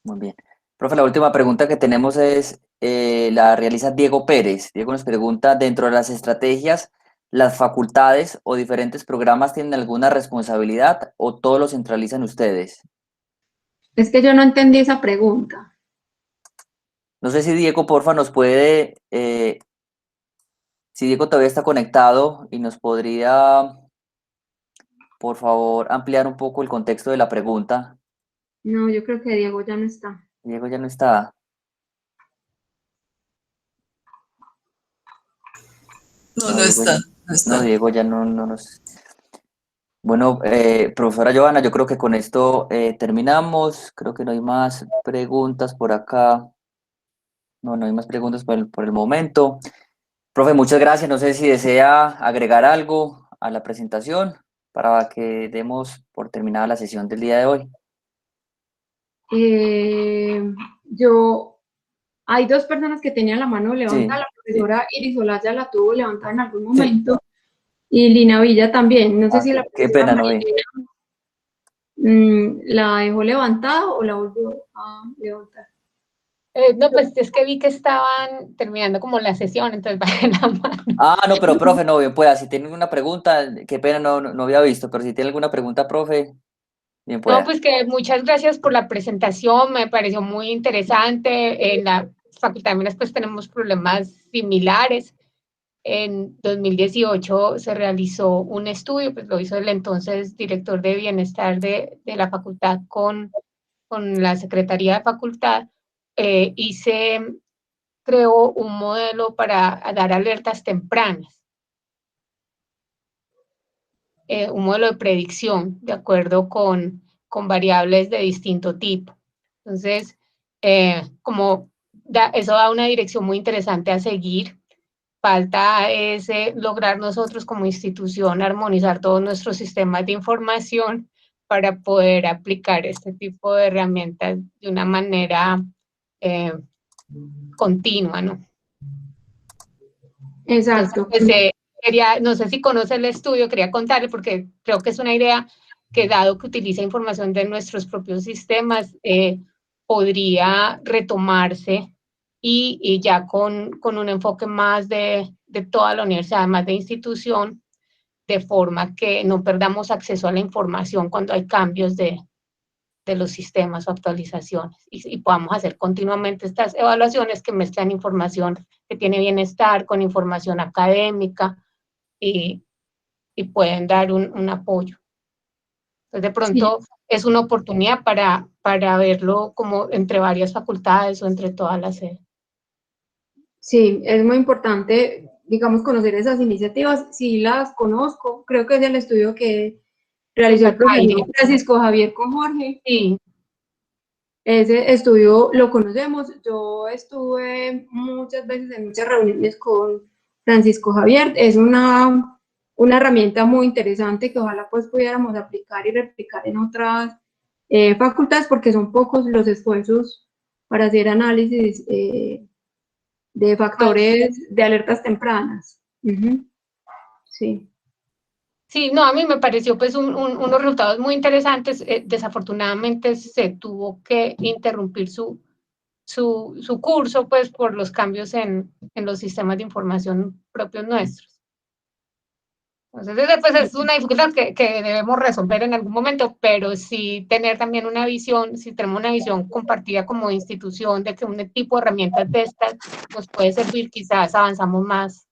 Muy bien. Profe, la última pregunta que tenemos es, la realiza Diego Pérez. Diego nos pregunta, dentro de las estrategias, ¿las facultades o diferentes programas tienen alguna responsabilidad o todo lo centralizan ustedes? Es que yo no entendí esa pregunta. No sé si Diego, porfa, nos puede, si Diego todavía está conectado y nos podría, por favor, ampliar un poco el contexto de la pregunta. No, yo creo que Diego ya no está. Diego ya no está. No está. No, Diego ya no nos... Bueno, profesora Johanna, yo creo que con esto terminamos. Creo que no hay más preguntas por acá. No hay más preguntas por el momento. Profe, muchas gracias. No sé si desea agregar algo a la presentación para que demos por terminada la sesión del día de hoy. Hay dos personas que tenían la mano levantada, Sí, la profesora Iris Olaya la tuvo levantada en algún momento, y Lina Villa también. No sé si la qué profesora pena, no vi. la dejó levantada o la volvió a levantar. No, pues es que vi que estaban terminando como la sesión, entonces bajé la mano. No, pero profe, no, bien pueda. Si tienen una pregunta, qué pena, no había visto, pero si tiene alguna pregunta, profe, bien pueda. No, pues que muchas gracias por la presentación, me pareció muy interesante. En la Facultad de Minas pues tenemos problemas similares. en 2018 se realizó un estudio, pues lo hizo el entonces director de bienestar de la facultad con la Secretaría de Facultad, y se creó un modelo para dar alertas tempranas, un modelo de predicción de acuerdo con variables de distinto tipo. Entonces, eso da una dirección muy interesante a seguir. Falta lograr nosotros como institución armonizar todos nuestros sistemas de información para poder aplicar este tipo de herramientas de una manera continua, ¿no? Exacto. Entonces, pues, no sé si conoce el estudio, quería contarle porque creo que es una idea que, dado que utiliza información de nuestros propios sistemas, podría retomarse y ya con un enfoque más de toda la universidad, más de institución, de forma que no perdamos acceso a la información cuando hay cambios de los sistemas o actualizaciones, y podamos hacer continuamente estas evaluaciones que mezclan información que tiene bienestar con información académica y pueden dar un apoyo. Entonces, de pronto es una oportunidad para verlo como entre varias facultades o entre todas las sedes. Sí, es muy importante, digamos, conocer esas iniciativas. Sí las conozco, creo que es el estudio que realizó el profesor Francisco Javier con Jorge. Sí. Ese estudio lo conocemos. Yo estuve muchas veces en muchas reuniones con Francisco Javier. Es una herramienta muy interesante que ojalá pues pudiéramos aplicar y replicar en otras facultades, porque son pocos los esfuerzos para hacer análisis de factores de alertas tempranas. Sí. Sí, no, a mí me pareció pues unos resultados muy interesantes. Desafortunadamente se tuvo que interrumpir su curso pues por los cambios en los sistemas de información propios nuestros. Entonces, pues es una dificultad que debemos resolver en algún momento, pero sí tener también una visión, si tenemos una visión compartida como institución de que un tipo de herramientas de estas nos puede servir, quizás avanzamos más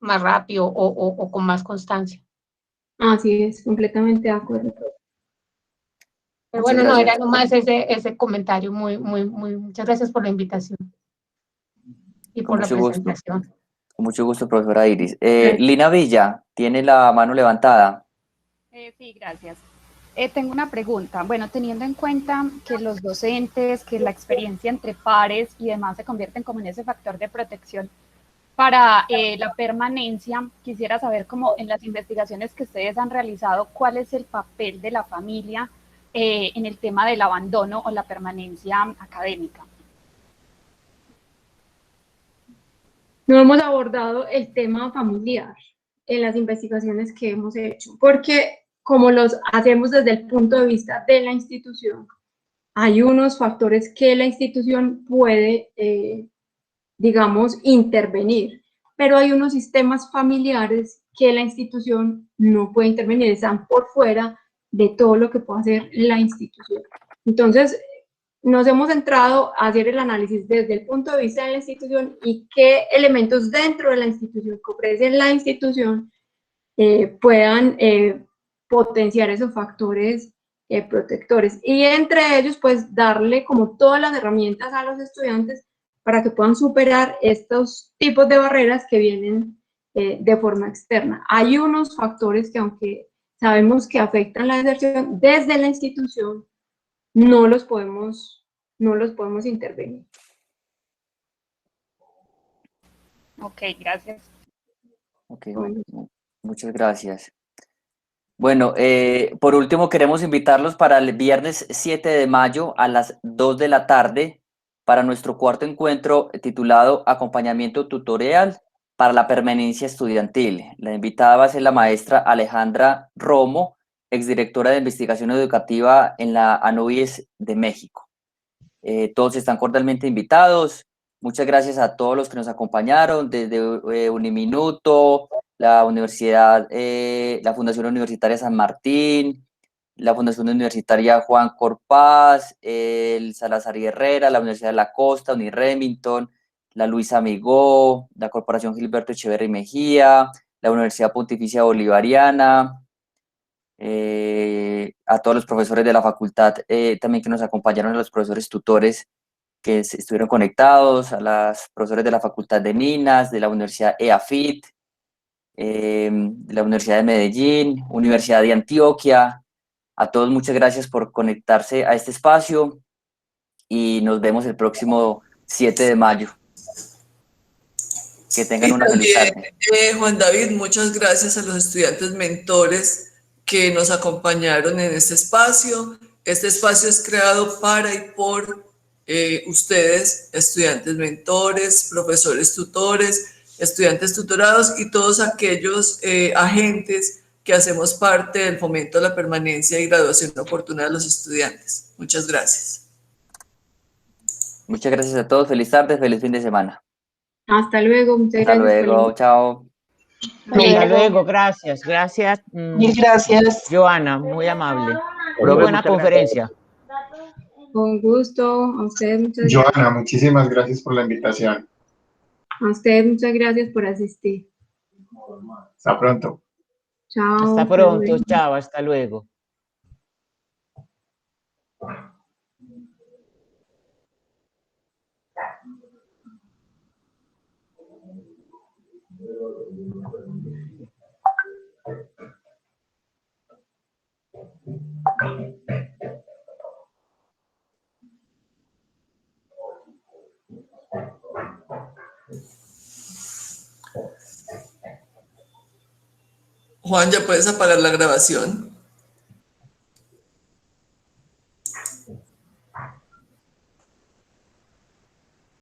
rápido o con más constancia. Así es, completamente de acuerdo. Pero bueno, no, era nomás ese comentario. Muchas gracias por la invitación y por la presentación. Con mucho gusto, profesora Iris. Lina Villa, tiene la mano levantada. Sí, gracias. Tengo una pregunta. Bueno, teniendo en cuenta que los docentes, que la experiencia entre pares y demás se convierten como en ese factor de protección para la permanencia, quisiera saber cómo en las investigaciones que ustedes han realizado, cuál es el papel de la familia en el tema del abandono o la permanencia académica. No hemos abordado el tema familiar en las investigaciones que hemos hecho, porque como los hacemos desde el punto de vista de la institución, hay unos factores que la institución puede, digamos, intervenir, pero hay unos sistemas familiares que la institución no puede intervenir, están por fuera de todo lo que puede hacer la institución. Entonces, nos hemos centrado a hacer el análisis desde el punto de vista de la institución y qué elementos dentro de la institución que ofrece la institución puedan potenciar esos factores protectores. Y entre ellos, pues, darle como todas las herramientas a los estudiantes para que puedan superar estos tipos de barreras que vienen de forma externa. Hay unos factores que, aunque sabemos que afectan la deserción, desde la institución no los podemos intervenir. Ok, gracias. Ok, bueno, muchas gracias. Bueno, por último queremos invitarlos para el viernes 7 de mayo a las 2 de la tarde para nuestro cuarto encuentro titulado Acompañamiento Tutorial para la Permanencia Estudiantil. La invitada va a ser la maestra Alejandra Romo, exdirectora de Investigación Educativa en la ANUIES de México. Todos están cordialmente invitados. Muchas gracias a todos los que nos acompañaron desde Uniminuto, la Universidad, la Fundación Universitaria San Martín, la Fundación Universitaria Juan Corpaz, el Salazar y Herrera, la Universidad de la Costa, Uniremington, la Luisa Amigó, la Corporación Gilberto Echeverri Mejía, la Universidad Pontificia Bolivariana, a todos los profesores de la facultad también que nos acompañaron, a los profesores tutores que estuvieron conectados, a las profesores de la Facultad de Minas, de la Universidad EAFIT, de la Universidad de Medellín, Universidad de Antioquia. A todos muchas gracias por conectarse a este espacio y nos vemos el próximo 7 de mayo. Que tengan Y una feliz también, tarde. Juan David, muchas gracias a los estudiantes mentores que nos acompañaron en este espacio. Este espacio es creado para y por ustedes, estudiantes mentores, profesores tutores, estudiantes tutorados y todos aquellos agentes que hacemos parte del fomento de la permanencia y graduación oportuna de los estudiantes. Muchas gracias. Muchas gracias a todos. Feliz tarde, feliz fin de semana. Hasta luego, muchas Hasta gracias. por la luego, chao. Hasta luego, gracias, gracias. Mil gracias. Joana, muy amable. Muy Profe, buena muchas conferencia. Con gusto, a ustedes muchas gracias. Joana, muchísimas gracias por la invitación. A ustedes muchas gracias por asistir. Hasta pronto. Chao. Hasta pronto, chao, hasta luego. Juan, ¿ya puedes apagar la grabación?